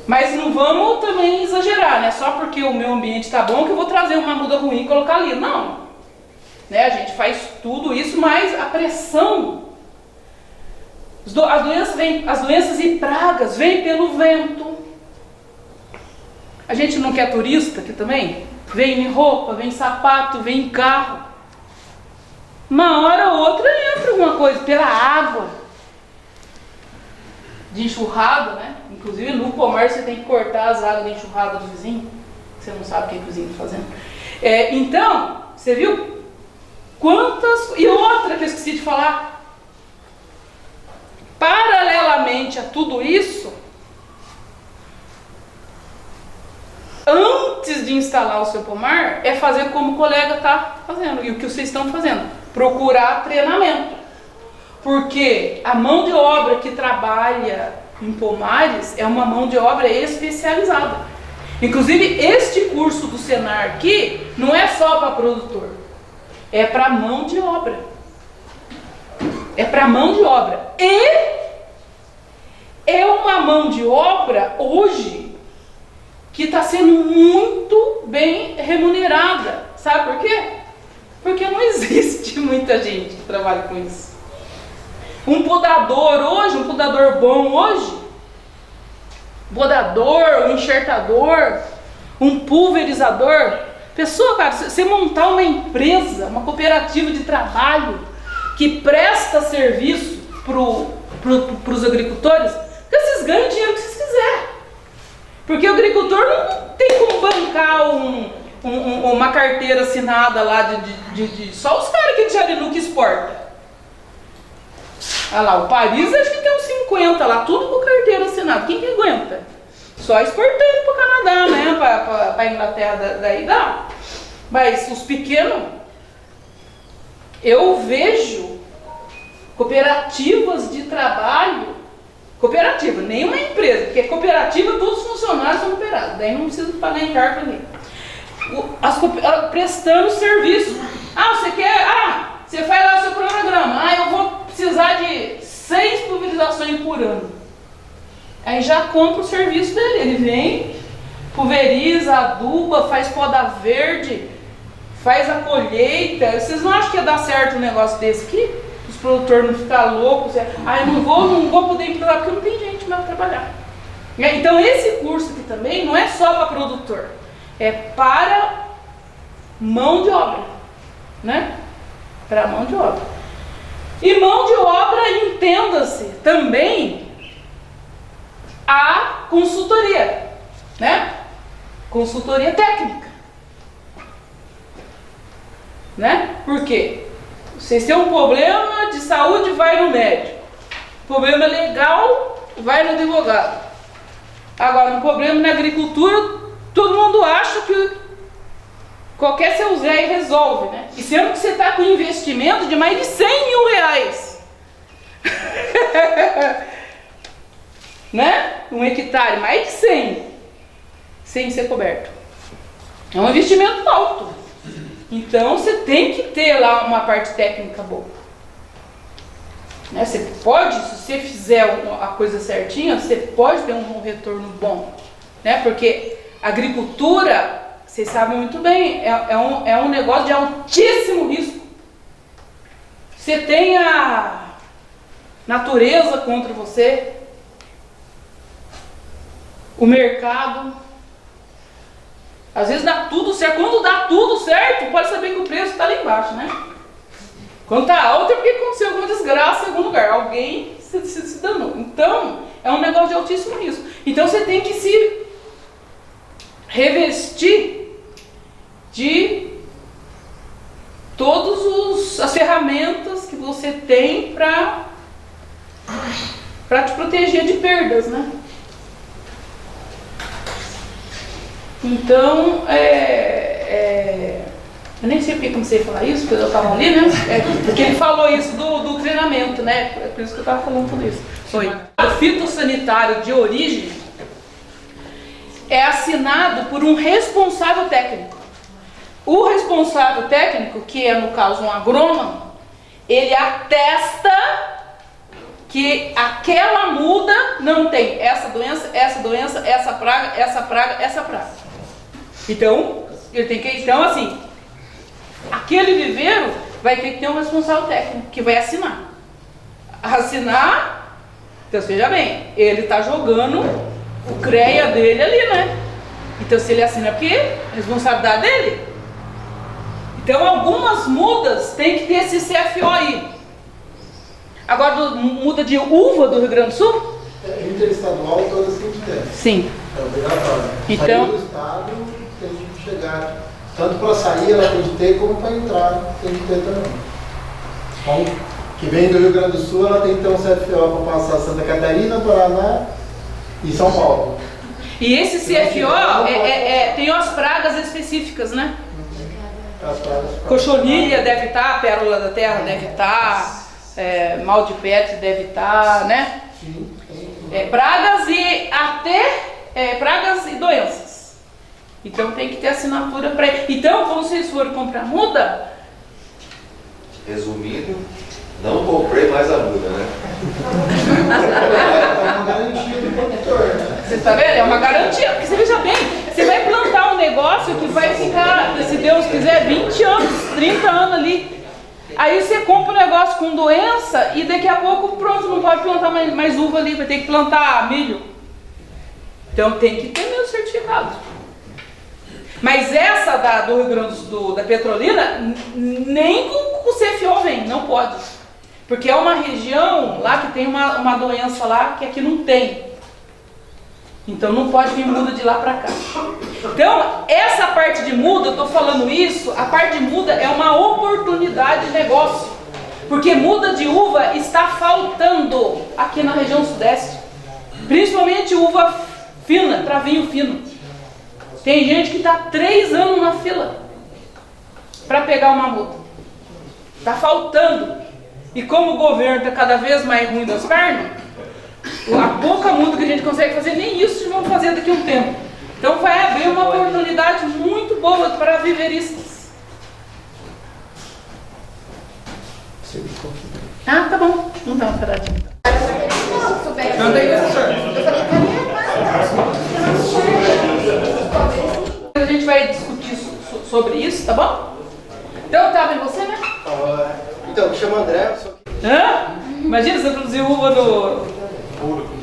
Mas não vamos também exagerar, né? Só porque o meu ambiente está bom que eu vou trazer uma muda ruim e colocar ali. Não. né? A gente faz tudo isso, mas a pressão, as doenças e pragas vêm pelo vento. A gente não quer turista aqui também? Vem em roupa, vem em sapato, vem em carro. Uma hora ou outra entra alguma coisa pela água de enxurrada, né? Inclusive no pomar você tem que cortar as águas de enxurrada do vizinho. Você não sabe o que o vizinho está fazendo. Então, você viu quantas... E outra que eu esqueci de falar. Paralelamente a tudo isso, antes de instalar o seu pomar, é fazer como o colega está fazendo e o que vocês estão fazendo. Procurar treinamento. Porque a mão de obra que trabalha em pomares é uma mão de obra especializada. Inclusive, este curso do Senar aqui não é só para produtor. É para mão de obra. É para mão de obra. E é uma mão de obra hoje que está sendo muito bem remunerada. Sabe por quê? Porque não existe muita gente que trabalha com isso. Um podador hoje, um podador bom hoje, podador, um enxertador, um pulverizador. Pessoa, cara, você montar uma empresa, uma cooperativa de trabalho que presta serviço para os agricultores, vocês ganham o dinheiro que vocês quiserem. Porque o agricultor não tem como bancar uma carteira assinada lá só os caras que de Jarinu que exporta. Olha lá, o Paris acho que tem uns 50 lá, tudo com carteira assinada. Quem que aguenta? Só exportando para o Canadá, né? Para a Inglaterra, daí dá. Mas os pequenos, eu vejo cooperativas de trabalho, cooperativa, nenhuma empresa, porque cooperativa todos os funcionários são cooperados, daí não precisa pagar encargo ali. Prestando serviço. Você faz lá o seu cronograma. Eu vou precisar de 6 pulverizações por ano. Aí já compra o serviço dele. Ele vem, pulveriza, aduba, faz poda verde, faz a colheita. Vocês não acham que ia dar certo um negócio desse aqui? Os produtores não ficam loucos. Eu não vou poder implantar porque não tem gente mais para trabalhar. Então esse curso aqui também não é só para produtor. É para mão de obra, né? Para mão de obra. E mão de obra, entenda-se também a consultoria, né? Consultoria técnica, né? Por quê? Vocês têm um problema de saúde, vai no médico. Problema legal, vai no advogado. Agora, um problema na agricultura, todo mundo acha que qualquer seu Zé resolve, né? E sendo que você está com investimento de mais de 100 mil reais. Né? Um hectare, mais de 100. Sem ser coberto. É um investimento alto. Então você tem que ter lá uma parte técnica boa. Né? Você pode, se você fizer a coisa certinha, você pode ter um retorno bom. Né? Porque a agricultura, vocês sabem muito bem, é um negócio de altíssimo risco. Você tem a natureza contra você, o mercado. Às vezes dá tudo certo. Quando dá tudo certo, pode saber que o preço está lá embaixo, né? Quando está alto é porque aconteceu alguma desgraça em algum lugar. Alguém se danou. Então, é um negócio de altíssimo risco. Então, você tem que se revestir de todas as ferramentas que você tem para te proteger de perdas, né? Então, eu nem sei porque comecei a falar isso, porque eu estava ali, né? Porque ele falou isso do treinamento, né? É por isso que eu estava falando tudo isso. O fitossanitário de origem é assinado por um responsável técnico. O responsável técnico, que é no caso um agrônomo, ele atesta que aquela muda não tem essa doença, essa praga, essa praga, essa praga. Então, ele tem que, assim, Aquele viveiro vai ter que ter um responsável técnico que vai assinar. Assinar, então veja bem, ele está jogando o CREA dele ali, né? Então se ele assina, porque é responsabilidade dele. Então algumas mudas tem que ter esse CFO aí. Agora, muda de uva do Rio Grande do Sul? Interestadual, todas têm que ter. Sim. É obrigatório. Então- Sair do estado tem que chegar. Tanto para sair ela tem que ter, como para entrar tem que ter também. Então, que vem do Rio Grande do Sul, ela tem que ter um CFO para passar Santa Catarina, Paraná e São Paulo. E esse CFO tem umas pragas específicas, né? As pragas. Cochonilha deve estar, pérola da terra deve estar, mal de pet deve estar, né? Sim, tem. Pragas e até pragas e doenças. Então tem que ter assinatura para. Então, quando vocês forem comprar muda, Resumindo, não comprei mais a muda, né? É uma garantia do produtor, né? você está vendo? É uma garantia. Porque você veja bem, você vai plantar um negócio que vai ficar, se Deus quiser, 20 anos, 30 anos ali. Aí você compra um negócio com doença e daqui a pouco, pronto, não pode plantar mais uva ali, vai ter que plantar milho. Então tem que ter mesmo certificado. Mas essa do Rio Grande do Sul, da Petrolina, nem com o CFO vem, não pode. Porque é uma região lá que tem uma doença lá que aqui não tem. Então não pode vir muda de lá para cá. Então, essa parte de muda, eu estou falando isso, a parte de muda é uma oportunidade de negócio. Porque muda de uva está faltando aqui na região sudeste. Principalmente uva fina, para vinho fino. Tem gente que está 3 anos na fila para pegar uma muda. Está faltando. E como o governo está cada vez mais ruim das pernas, a pouca muda que a gente consegue fazer, nem isso vamos fazer daqui a um tempo. Então vai abrir uma oportunidade muito boa para viveiristas. Ah, tá bom. Não dá uma paradinha. Não tem A gente vai discutir sobre isso, tá bom? Então, tá vendo você, né? Então, me chamo André, eu sou Hã? Imagina você produzir uva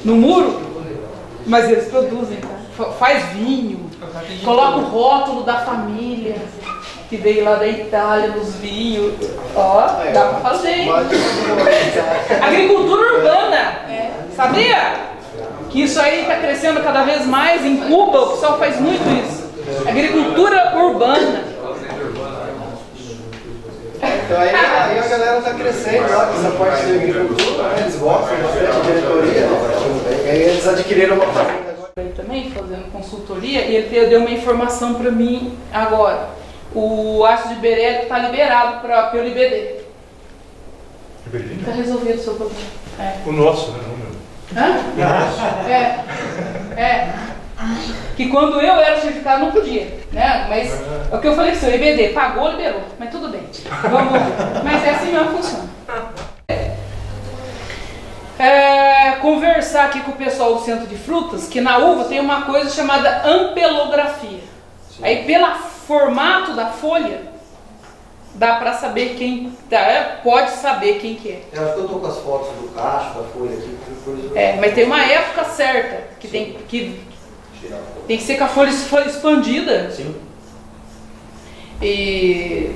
no muro. Mas eles produzem, tá? Faz vinho, coloca o rótulo da família que veio lá da Itália nos vinhos. Ó, dá pra fazer, hein? Agricultura urbana, sabia? Que isso aí tá crescendo cada vez mais. Em Cuba o pessoal faz muito isso. Agricultura urbana. Então aí a galera está crescendo lá com essa parte de agricultura, né? Eles gostam bastante da diretoria, né? E aí eles adquiriram uma fazenda agora. Ele também fazendo consultoria e ele deu uma informação para mim agora. O ácido de berélio está liberado pelo IBD. Está resolvido o seu problema. O nosso, né? Não o meu. Hã? Que quando eu era certificado não podia, né? Mas é o que eu falei que o IBD pagou, liberou, mas tudo bem. Vamos ver. Mas é assim mesmo que funciona. Conversar aqui com o pessoal do Centro de Frutas, que na uva tem uma coisa chamada ampelografia. Sim. Aí pelo formato da folha, dá para saber quem pode saber quem que é. Eu acho que eu tô com as fotos do cacho, da folha aqui. Mas tem uma época certa que tem que ser com a folha expandida. Sim. E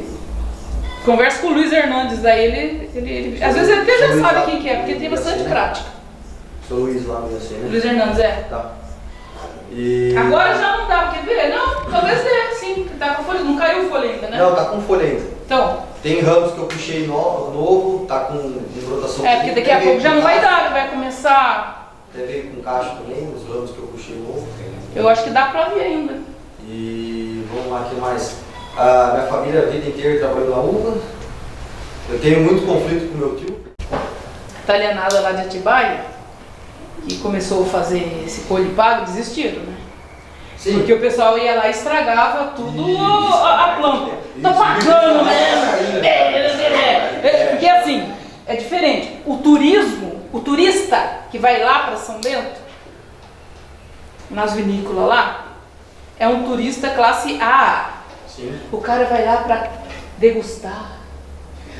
conversa com o Luiz Hernandes, daí ele às vezes ele até já sabe quem que é, porque tem bastante prática. Sou Luiz lá no IAC, né? Luiz Hernandes, Tá. E... Agora já não dá, quer ver? Não, talvez dê, sim, tá com folha, não caiu folha ainda, né? Não, tá com folha ainda. Então. Tem ramos que eu puxei novo, tá com brotação. Porque daqui a pouco já não vai dar, vai começar. Teve com cacho também, os ramos que eu puxei novo. Eu acho que dá pra ver ainda. E vamos lá, o que mais? A minha família a vida inteira trabalhou na uva. Eu tenho muito conflito com meu tio. Italianada lá de Atibaia, que começou a fazer esse polipago, desistiram, né? Sim. Porque o pessoal ia lá e estragava tudo a planta. Tá pagando, né? Porque assim, é diferente. O turismo, o turista que vai lá para São Bento, nas vinícolas lá, é um turista classe A. Sim. O cara vai lá para degustar.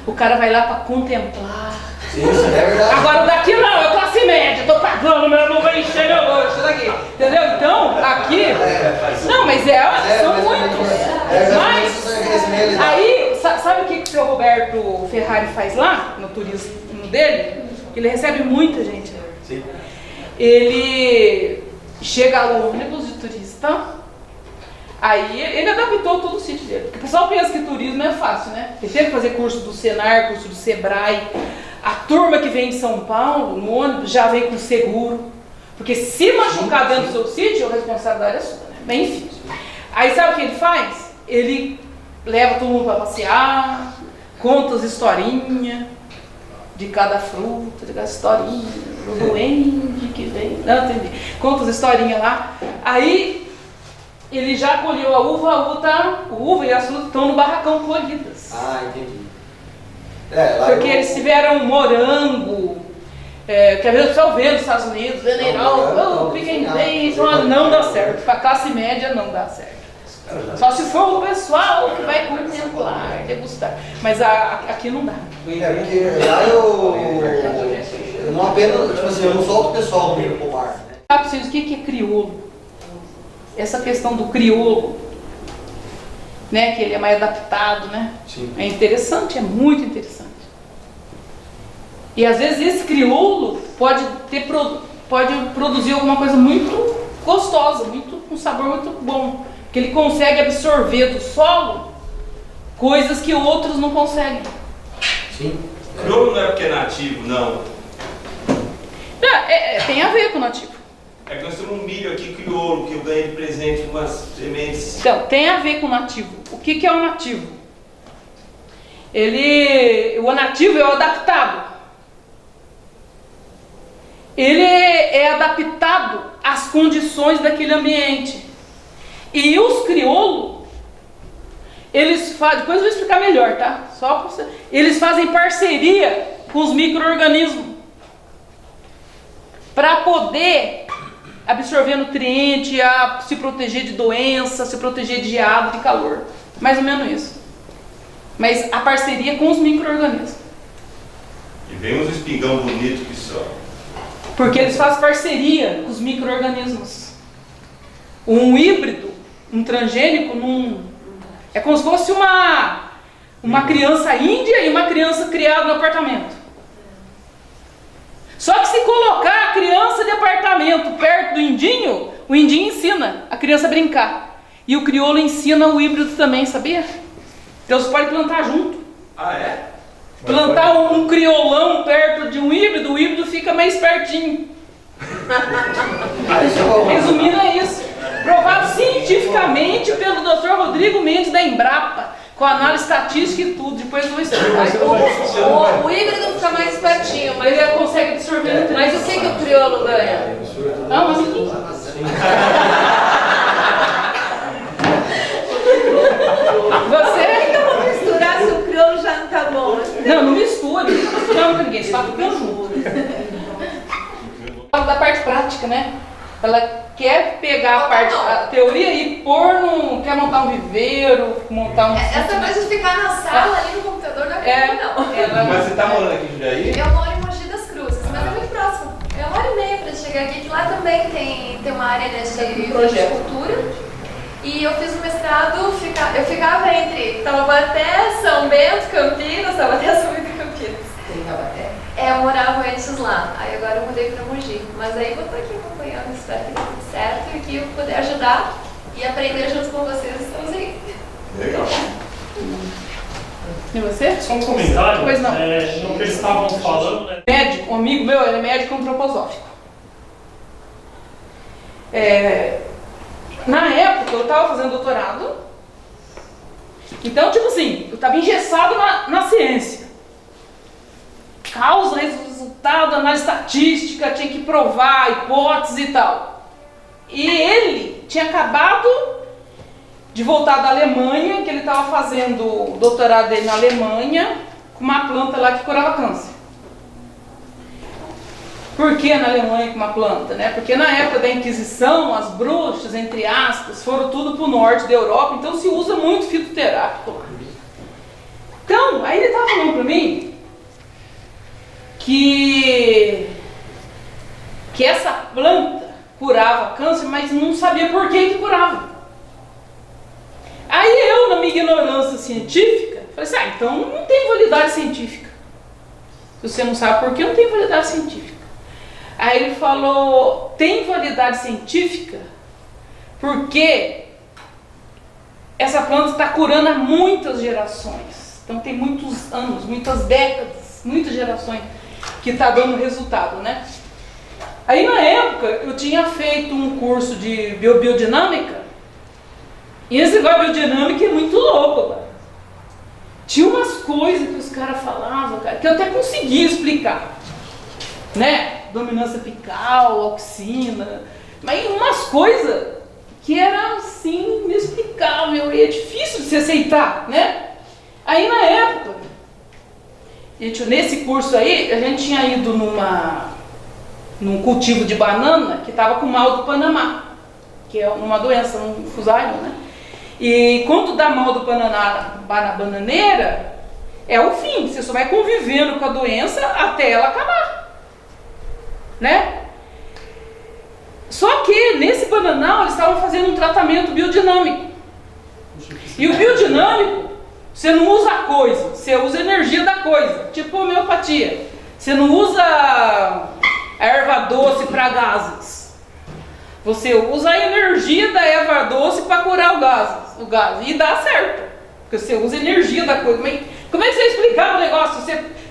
O cara vai lá para contemplar. Sim, isso é verdade. Agora o daqui não, eu classe média, tô pagando, meu irmão vai encher meu bolso daqui. Entendeu? Então, aqui. Não, mas são muitos. Mas aí, sabe o que o seu Roberto Ferrari faz lá, no turismo dele? Ele recebe muita gente. Sim. Ele chega ao ônibus de turista. Aí ele adaptou todo o sítio dele. Porque o pessoal pensa que turismo é fácil, né? Ele teve que fazer curso do Senar, curso do Sebrae. A turma que vem de São Paulo, no ônibus, já vem com seguro. Porque se machucar dentro do seu sítio, a responsabilidade é sua, né? Mas enfim. Aí sabe o que ele faz? Ele leva todo mundo para passear, conta as historinhas de cada fruta, de cada historinha, do duende que vem. Não, entendi. Conta as historinhas lá. Aí ele já colheu a uva e as frutas estão no barracão colhidas. Ah, entendi. Porque eles tiveram morango, que às vezes o pessoal vê nos Estados Unidos, veneirão, piquem bem, não dá certo. Para classe média não dá certo. Só se for o pessoal que vai contemplar, degustar. Mas aqui não dá. Porque lá eu não apenas, tipo assim, eu não solto o pessoal no pomar. Sabe pra vocês o que é crioulo? Essa questão do crioulo, né, que ele é mais adaptado, né? Sim. É interessante, é muito interessante. E às vezes esse crioulo pode produzir alguma coisa muito gostosa, com um sabor muito bom, que ele consegue absorver do solo coisas que outros não conseguem. Sim. Crioulo não é porque é nativo, não. Tem a ver com o nativo. É que nós temos um milho aqui crioulo que eu ganhei de presente, umas sementes. Então, tem a ver com o nativo. O que é o nativo? O nativo é o adaptado. Ele é adaptado às condições daquele ambiente. E os crioulos, eles fazem, depois eu vou explicar melhor, tá? Só pra você. Eles fazem parceria com os micro-organismos para poder absorver nutriente, a se proteger de doença, se proteger de geada, de calor. Mais ou menos isso. Mas a parceria com os micro-organismos. E vem uns espingão bonito que só. Porque eles fazem parceria com os micro-organismos. Um híbrido, um transgênico, é como se fosse uma criança índia e uma criança criada no apartamento. Só que se colocar a criança de apartamento perto do indinho, o indinho ensina a criança a brincar. E o crioulo ensina o híbrido também, sabia? Então você pode plantar junto. Ah, é? Plantar um criolão perto de um híbrido, o híbrido fica mais pertinho. Resumindo é isso. Provado cientificamente pelo Dr. Rodrigo Mendes da Embrapa, com análise estatística e tudo. Depois eu vou explicar. O híbrido fica mais espertinho, mas Ele consegue absorver nutrientes. Mas o que o crioulo ganha? Não, mas aqui. Você? Eu vou misturar se o crioulo já não tá bom. Não mistura. Não estou misturando com ninguém. Você está ficando junto. Fala da parte prática, né? Ela quer pegar a teoria e pôr quer montar um viveiro, montar um... Essa coisa de ficar na sala ali no computador não é comigo, não. Mas você tá morando aqui em Jundiaí? Eu moro em Mogi das Cruzes, mas é muito próximo. É 1h30 para chegar aqui, que lá também tem uma área de agricultura. E eu fiz o mestrado, eu ficava entre Taubaté, São Bento, Campinas, Taubaté, São Bento e Campinas. Tem Taubaté? Eu morava antes lá, aí agora eu mudei para Mogi. Mas aí vou estar aqui acompanhando, espero que dê tudo certo e que eu puder ajudar e aprender junto com vocês, estamos aí. Legal. E você? Só um comentário. Pois não. No que eles estavam falando, né? Médico, um amigo meu, ele é médico antroposófico. Na época eu estava fazendo doutorado, então tipo assim, eu estava engessado na ciência. Causa, resultado, análise estatística, tinha que provar hipótese e tal. E ele tinha acabado de voltar da Alemanha, que ele estava fazendo o doutorado dele na Alemanha, com uma planta lá que curava câncer. Por que na Alemanha com uma planta? Né? Porque na época da Inquisição, as bruxas, entre aspas, foram tudo para o norte da Europa, então se usa muito fitoterápico lá. Então, aí ele estava falando para mim que essa planta curava câncer, mas não sabia por que curava. Aí eu, na minha ignorância científica, falei assim, então não tem validade científica. Se você não sabe por que, não tem validade científica. Aí ele falou, tem validade científica porque essa planta está curando há muitas gerações. Então tem muitos anos, muitas décadas, muitas gerações que está dando resultado, né? Aí na época eu tinha feito um curso de biodinâmica, e esse negócio de biodinâmica é muito louco, cara. Tinha umas coisas que os caras falavam, cara, que eu até conseguia explicar, né? Dominância apical, auxina, mas umas coisas que eram assim inexplicável e é difícil de se aceitar, né? Aí na época, gente, nesse curso aí, a gente tinha ido num cultivo de banana que estava com mal do Panamá, que é uma doença, um fusário, né? E quando dá mal do Panamá na bananeira, é o fim, você só vai convivendo com a doença até ela acabar, né? Só que nesse bananal eles estavam fazendo um tratamento biodinâmico. E o biodinâmico, você não usa a coisa, você usa a energia da coisa, tipo homeopatia. Você não usa a erva doce para gases. Você usa a energia da erva doce para curar o gás. E dá certo, porque você usa a energia da coisa. Mas como é que você explicar o negócio?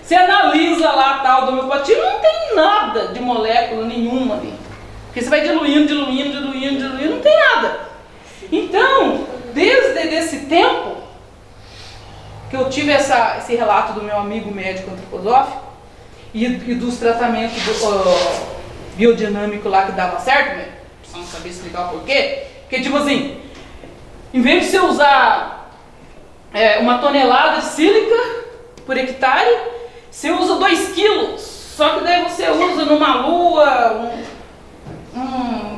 Você analisa lá a tal da homeopatia, não tem nada de molécula nenhuma ali. Porque você vai diluindo, não tem nada. Então, desde esse tempo que eu tive esse relato do meu amigo médico antroposófico e dos tratamentos biodinâmicos lá que dava certo, mas você não sabia explicar o porquê. Porque tipo assim, em vez de você usar 1 tonelada de sílica por hectare, você usa 2 quilos. Só que daí você usa numa lua,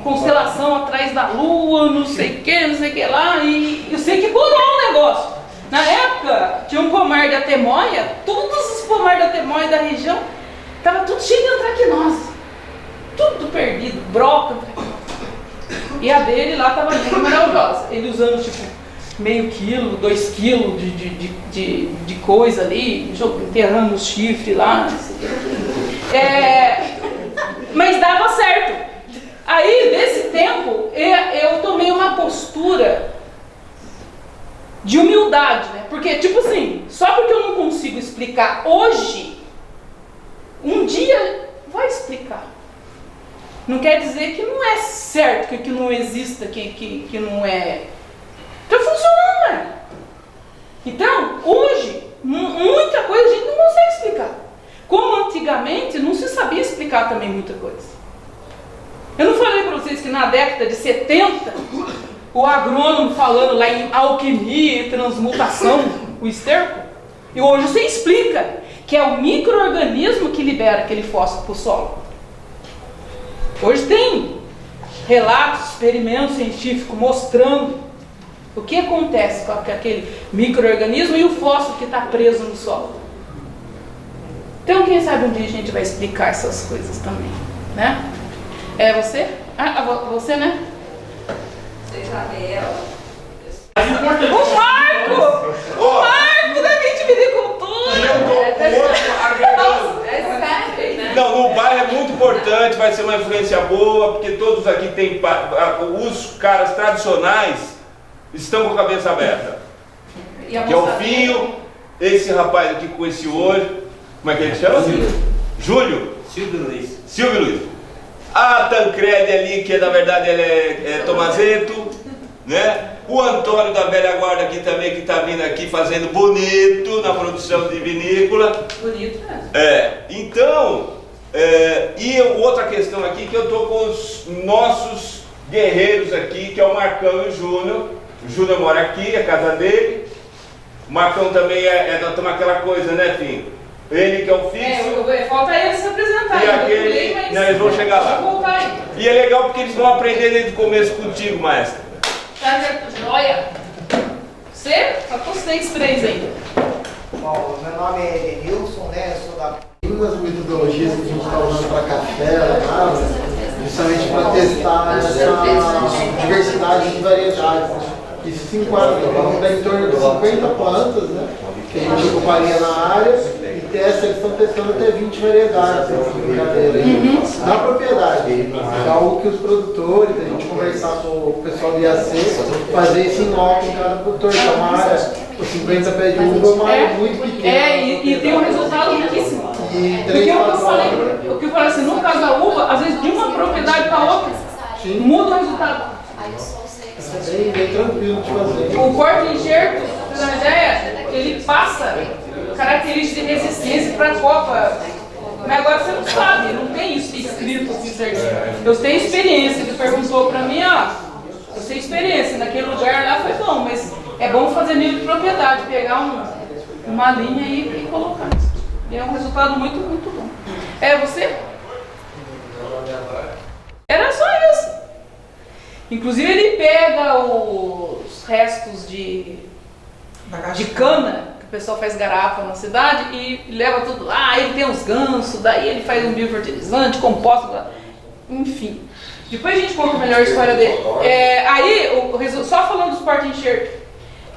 constelação atrás da lua, não sei o que lá, e eu sei que curou o negócio. Na época, tinha um pomar da Temoia, todos os pomares da Temoia da região, tava tudo cheio de antracnose, tudo perdido, broca, antracnose. E a dele lá tava bem maravilhosa, ele usando tipo meio quilo, 2 quilos de coisa ali, enterrando os chifres lá, mas dava certo. Aí, desse tempo, eu tomei uma postura de humildade, né? Porque, tipo assim, só porque eu não consigo explicar hoje, um dia vai explicar. Não quer dizer que não é certo, que não exista, que não é... Tá funcionando, né? Então, hoje, muita coisa a gente não consegue explicar. Como antigamente, não se sabia explicar também muita coisa. Eu não falei para vocês que na década de 70, o agrônomo falando lá em alquimia e transmutação, o esterco, e hoje você explica que é o micro-organismo que libera aquele fósforo para o solo. Hoje tem relatos, experimentos científicos mostrando o que acontece com aquele micro-organismo e o fósforo que está preso no solo. Então, quem sabe um dia a gente vai explicar essas coisas também, né? É você? Você, né? Isabel. O Marco! O Marco da Vitivinicultura! Não, no bairro é muito importante, vai ser uma influência boa, porque todos aqui têm... Os caras tradicionais estão com a cabeça aberta. Que é o Fio, esse rapaz aqui que conheci hoje, como é que ele chama? Júlio? Silvio Luiz. A Tancredi ali, que na verdade ele é Tomazeto, né? O Antônio da velha guarda aqui também, que está vindo aqui fazendo bonito na produção de vinícola. Bonito, né? Então, e outra questão aqui, que eu estou com os nossos guerreiros aqui, que é o Marcão e o Júnior. O Júnior mora aqui, é a casa dele. O Marcão também nós estamos aquela coisa, né, Finho? Ele que é o fixo. Falta ele se apresentar. E aquele, não, eles vão chegar lá. E é legal porque eles vão aprender desde o começo contigo, maestra. Tá, joia. Você? Só com vocês 3 ainda. Bom, meu nome é Edenilson, né? Eu sou da... Umas metodologias que a gente está usando para café, lá, justamente para testar essa diversidade de variedades. Isso se enquadra, então dá em torno de 50 plantas, né? Que a gente ocuparia na área e testa, eles estão testando até 20 variedades nessa brincadeira aí, na propriedade. É algo que os produtores, a gente conversar com o pessoal do IAC, fazer esse loco em cada produtor, que é uma área, os 50 pés de uva, uma área muito pequena. E tem um resultado riquíssimo. E Porque o que eu falei assim, no caso da uva, às vezes de uma propriedade para outra, muda o resultado. Bem tranquilo de fazer. O corte-enxerto, pra ter uma ideia, ele passa características de resistência para a copa. Mas agora você não sabe, não tem isso escrito assim certinho. Eu tenho experiência, ele perguntou para mim, ó, eu tenho experiência, naquele lugar lá foi bom, mas é bom fazer nível de propriedade, pegar uma linha aí e colocar. E é um resultado muito, muito bom. É você? Era só isso. Inclusive ele pega os restos de cana, que o pessoal faz garrafa na cidade, e leva tudo lá, ele tem os gansos, daí ele faz um biofertilizante, composta, enfim. Depois a gente conta melhor a história dele. Só falando dos porta-enxerto,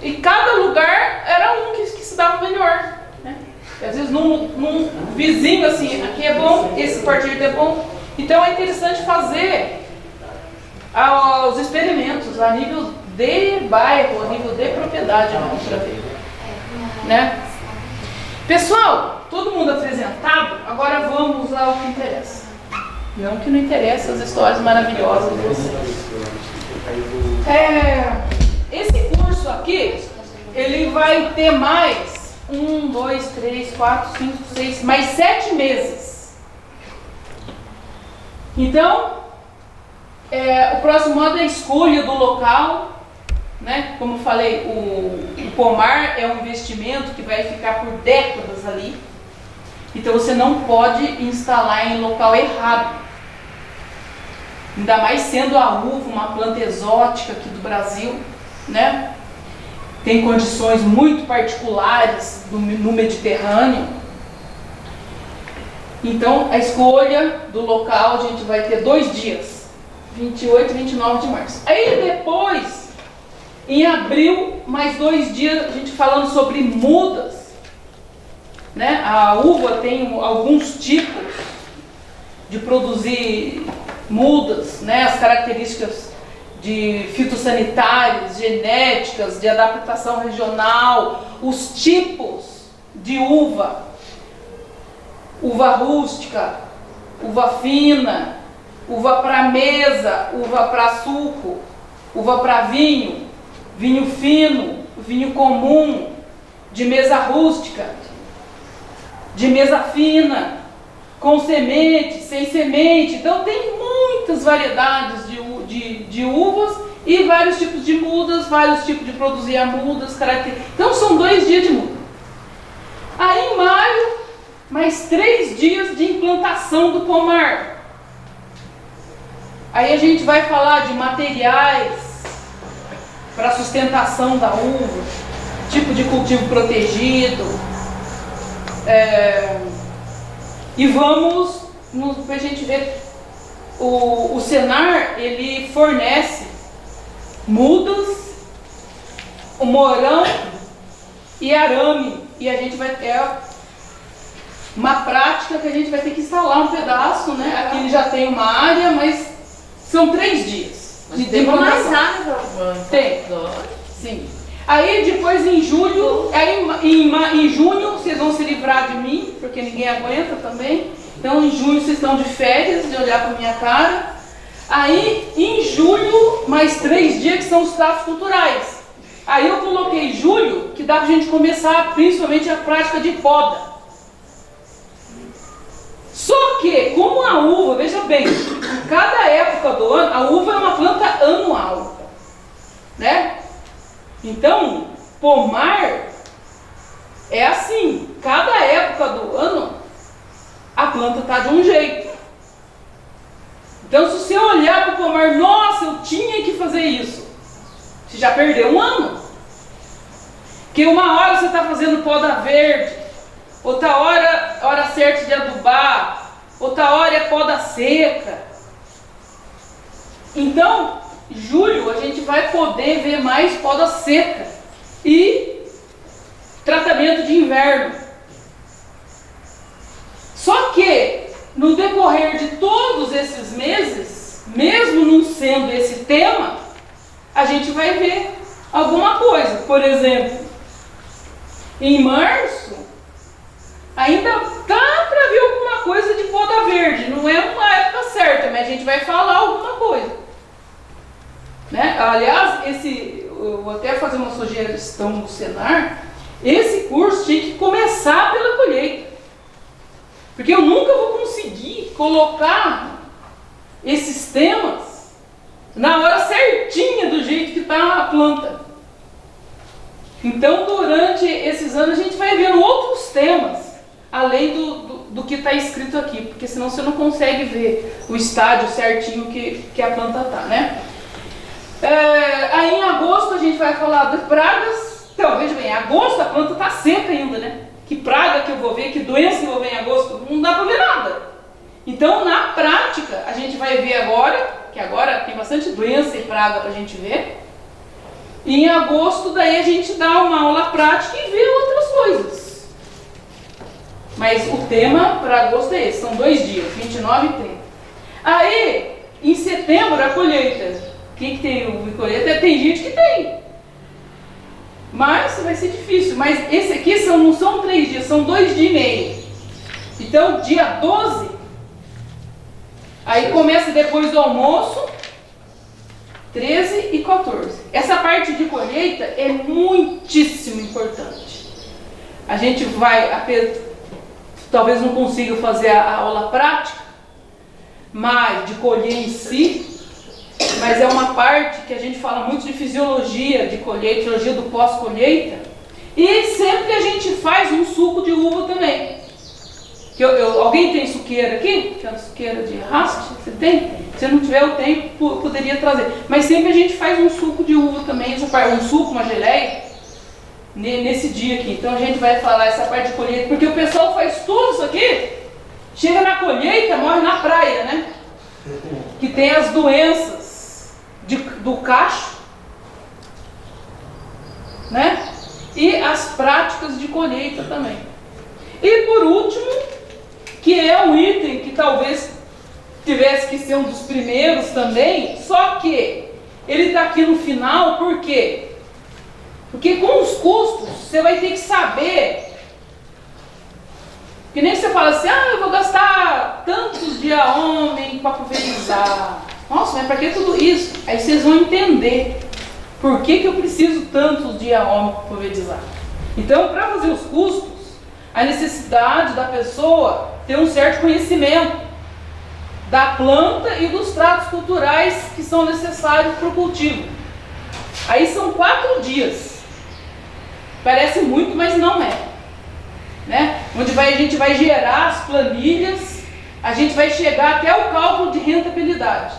e cada lugar era um que se dava melhor, né? Às vezes num vizinho assim, aqui é bom, esse porta-enxerto é bom. Então é interessante fazer os experimentos a nível de bairro, a nível de propriedade, para ver, né? Pessoal, todo mundo apresentado, agora vamos ao que interessa. Não que não interessa as histórias maravilhosas de vocês. Esse curso aqui, ele vai ter mais 1, 2, 3, 4, 5, 6, mais 7 meses. Então, o próximo modo é a escolha do local, né? Como eu falei, o pomar é um investimento que vai ficar por décadas ali. Então você não pode instalar em local errado. Ainda mais sendo a uva uma planta exótica aqui do Brasil, né? Tem condições muito particulares no Mediterrâneo. Então a escolha do local a gente vai ter 2 dias. 28 e 29 de março. Aí depois, em abril, mais 2 dias, a gente falando sobre mudas, né? A uva tem alguns tipos de produzir mudas, né? As características de fitossanitárias, genéticas, de adaptação regional, os tipos de uva, uva rústica, uva fina, uva para mesa, uva para suco, uva para vinho, vinho fino, vinho comum, de mesa rústica, de mesa fina, com semente, sem semente. Então tem muitas variedades de uvas e vários tipos de mudas, vários tipos de produzir a mudas, características. Então são 2 dias de muda. Aí em maio, mais 3 dias de implantação do pomar. Aí a gente vai falar de materiais para sustentação da uva, tipo de cultivo protegido. E vamos, para a gente ver, o Senar, ele fornece mudas, o morão e arame. E a gente vai ter uma prática que a gente vai ter que instalar um pedaço, né? Aqui ele já tem uma área, mas são 3 dias. Mas tem mais área Tem, sim. Aí depois em julho, em junho vocês vão se livrar de mim, porque ninguém aguenta também. Então em junho vocês estão de férias, de olhar para minha cara. Aí em julho, mais 3 dias que são os tratos culturais. Aí eu coloquei julho, que dá pra gente começar principalmente a prática de poda. Só que, como a uva, veja bem, cada época do ano, a uva é uma planta anual, né? Então, pomar é assim, cada época do ano, a planta está de um jeito. Então, se você olhar para o pomar, nossa, eu tinha que fazer isso, você já perdeu um ano. Porque uma hora você está fazendo poda verde, outra hora certa de adubar, outra hora é poda seca. Então, julho a gente vai poder ver mais poda seca e tratamento de inverno. Só que no decorrer de todos esses meses, mesmo não sendo esse tema, a gente vai ver alguma coisa. Por exemplo, em março ainda dá para ver alguma coisa de poda verde. Não é uma época certa, mas a gente vai falar alguma coisa, né? Aliás, eu vou até fazer uma sugestão no Senar. Esse curso tinha que começar pela colheita, porque eu nunca vou conseguir colocar esses temas na hora certinha do jeito que está a planta. Então, durante esses anos, a gente vai vendo outros temas, além do que está escrito aqui, porque senão você não consegue ver o estágio certinho que a planta está, né? Aí em agosto a gente vai falar de pragas. Então, veja bem, em agosto a planta está seca ainda, né? Que praga que eu vou ver, que doença que eu vou ver em agosto, não dá para ver nada. Então, na prática, a gente vai ver agora, que agora tem bastante doença e praga para a gente ver. E em agosto, daí a gente dá uma aula prática e vê outras coisas. Mas o tema para agosto é esse, são 2 dias, 29 e 30. Aí, em setembro, a colheita. Quem que tem uva e colheita? Tem gente que tem. Mas vai ser difícil. Mas esse aqui não são 3 dias, são 2 dias e meio. Então, dia 12, aí começa depois do almoço, 13 e 14. Essa parte de colheita é muitíssimo importante. A gente vai, talvez não consiga fazer a aula prática, mas de colher em si, mas é uma parte que a gente fala muito de fisiologia de colheita, fisiologia do pós-colheita, e sempre a gente faz um suco de uva também. Alguém tem suqueira aqui? Aquela suqueira de raste? Você tem? Se não tiver, eu tenho, poderia trazer. Mas sempre a gente faz um suco de uva também, um suco, uma geleia, nesse dia aqui. Então a gente vai falar essa parte de colheita, porque o pessoal faz tudo isso aqui, chega na colheita, morre na praia, né? Que tem as doenças do cacho, né? E as práticas de colheita também. E por último, que é um item que talvez tivesse que ser um dos primeiros também, só que ele está aqui no final, por quê? Porque com os custos, você vai ter que saber, que nem você fala assim, eu vou gastar tantos de homem para pulverizar. Nossa, mas para que tudo isso? Aí vocês vão entender por que eu preciso tantos de homem para pulverizar. Então, para fazer os custos, a necessidade da pessoa ter um certo conhecimento da planta e dos tratos culturais que são necessários para o cultivo. Aí são 4 dias. Parece muito, mas não é, né? Onde a gente vai gerar as planilhas, a gente vai chegar até o cálculo de rentabilidade.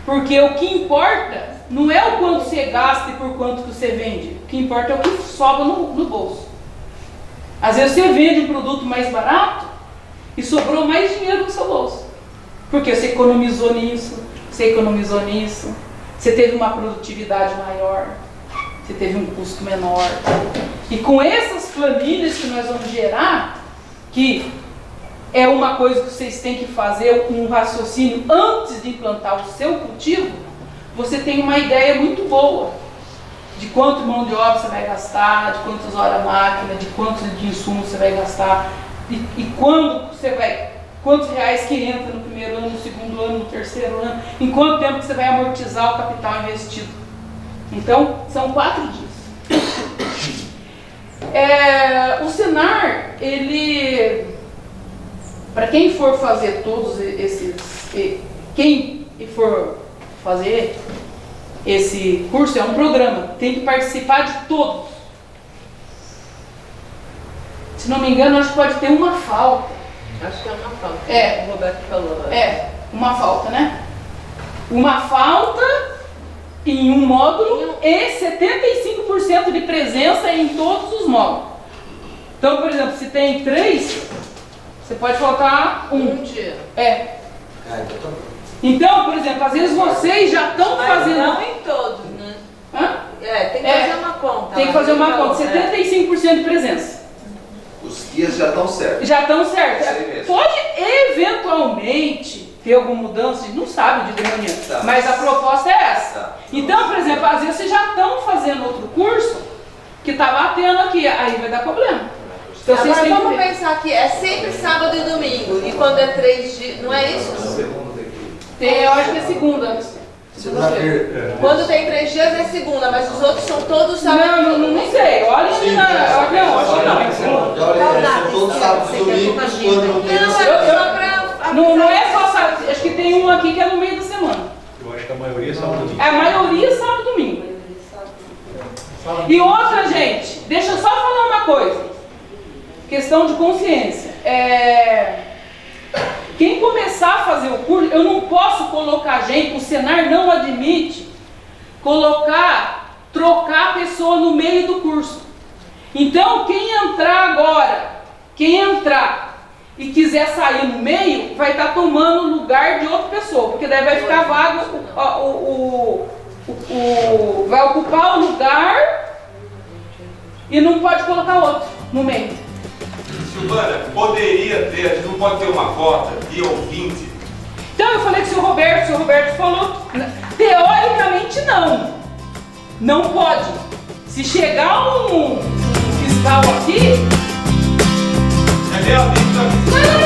Porque o que importa não é o quanto você gasta e por quanto que você vende. O que importa é o que sobra no bolso. Às vezes você vende um produto mais barato e sobrou mais dinheiro no seu bolso. Porque você economizou nisso, você teve uma produtividade maior, você teve um custo menor. E com essas planilhas que nós vamos gerar, que é uma coisa que vocês têm que fazer um raciocínio antes de implantar o seu cultivo, você tem uma ideia muito boa de quanto mão de obra você vai gastar, de quantas horas máquina, de quantos de insumo você vai gastar, e quando você vai, quantos reais que entra no primeiro ano, no segundo ano, no terceiro ano, em quanto tempo que você vai amortizar o capital investido. Então, são 4 dias. O Senar, ele, para quem for fazer todos esses, quem for fazer esse curso, é um programa, tem que participar de todos. Se não me engano, acho que pode ter uma falta. Acho que é uma falta. O Roberto falou. uma falta, né? Uma falta em um módulo e 75% de presença em todos os módulos. Então, por exemplo, se tem 3, você pode colocar um dia. Então, por exemplo, às vezes vocês já estão fazendo... não em todos, né? Hã? Tem que fazer uma conta. Tem que fazer uma conta, 75% de presença. Os dias já estão certos. Já estão certos. Sei mesmo. Pode eventualmente ter alguma mudança, a gente não sabe de manhã, mas a proposta é essa. Então, por exemplo, às vezes vocês já estão fazendo outro curso que está batendo aqui, aí vai dar problema. Então, agora vocês vamos pensar que é sempre sábado e domingo, e quando é 3 dias, não é isso? Eu acho que é segunda. Quando tem 3 dias é segunda, mas os outros são todos sábados. Não sei, olha ali na... São todos sábados e domingos, quando não tem Não é só sábado, acho que tem um aqui que é no meio da semana. Eu acho que a maioria é sábado e domingo. A maioria é sábado e domingo. E outra, gente, deixa eu só falar uma coisa. Questão de consciência. Quem começar a fazer o curso, eu não posso colocar gente, o Senar não admite trocar a pessoa no meio do curso. Então, quem entrar agora, e quiser sair no meio, vai estar tomando o lugar de outra pessoa, porque daí vai ficar vago, vai ocupar o lugar e não pode colocar outro no meio. Silvana, poderia ter, a gente não pode ter uma cota de ouvinte. Então eu falei com o seu Roberto falou, teoricamente não pode. Se chegar um fiscal aqui... É realmente... Não,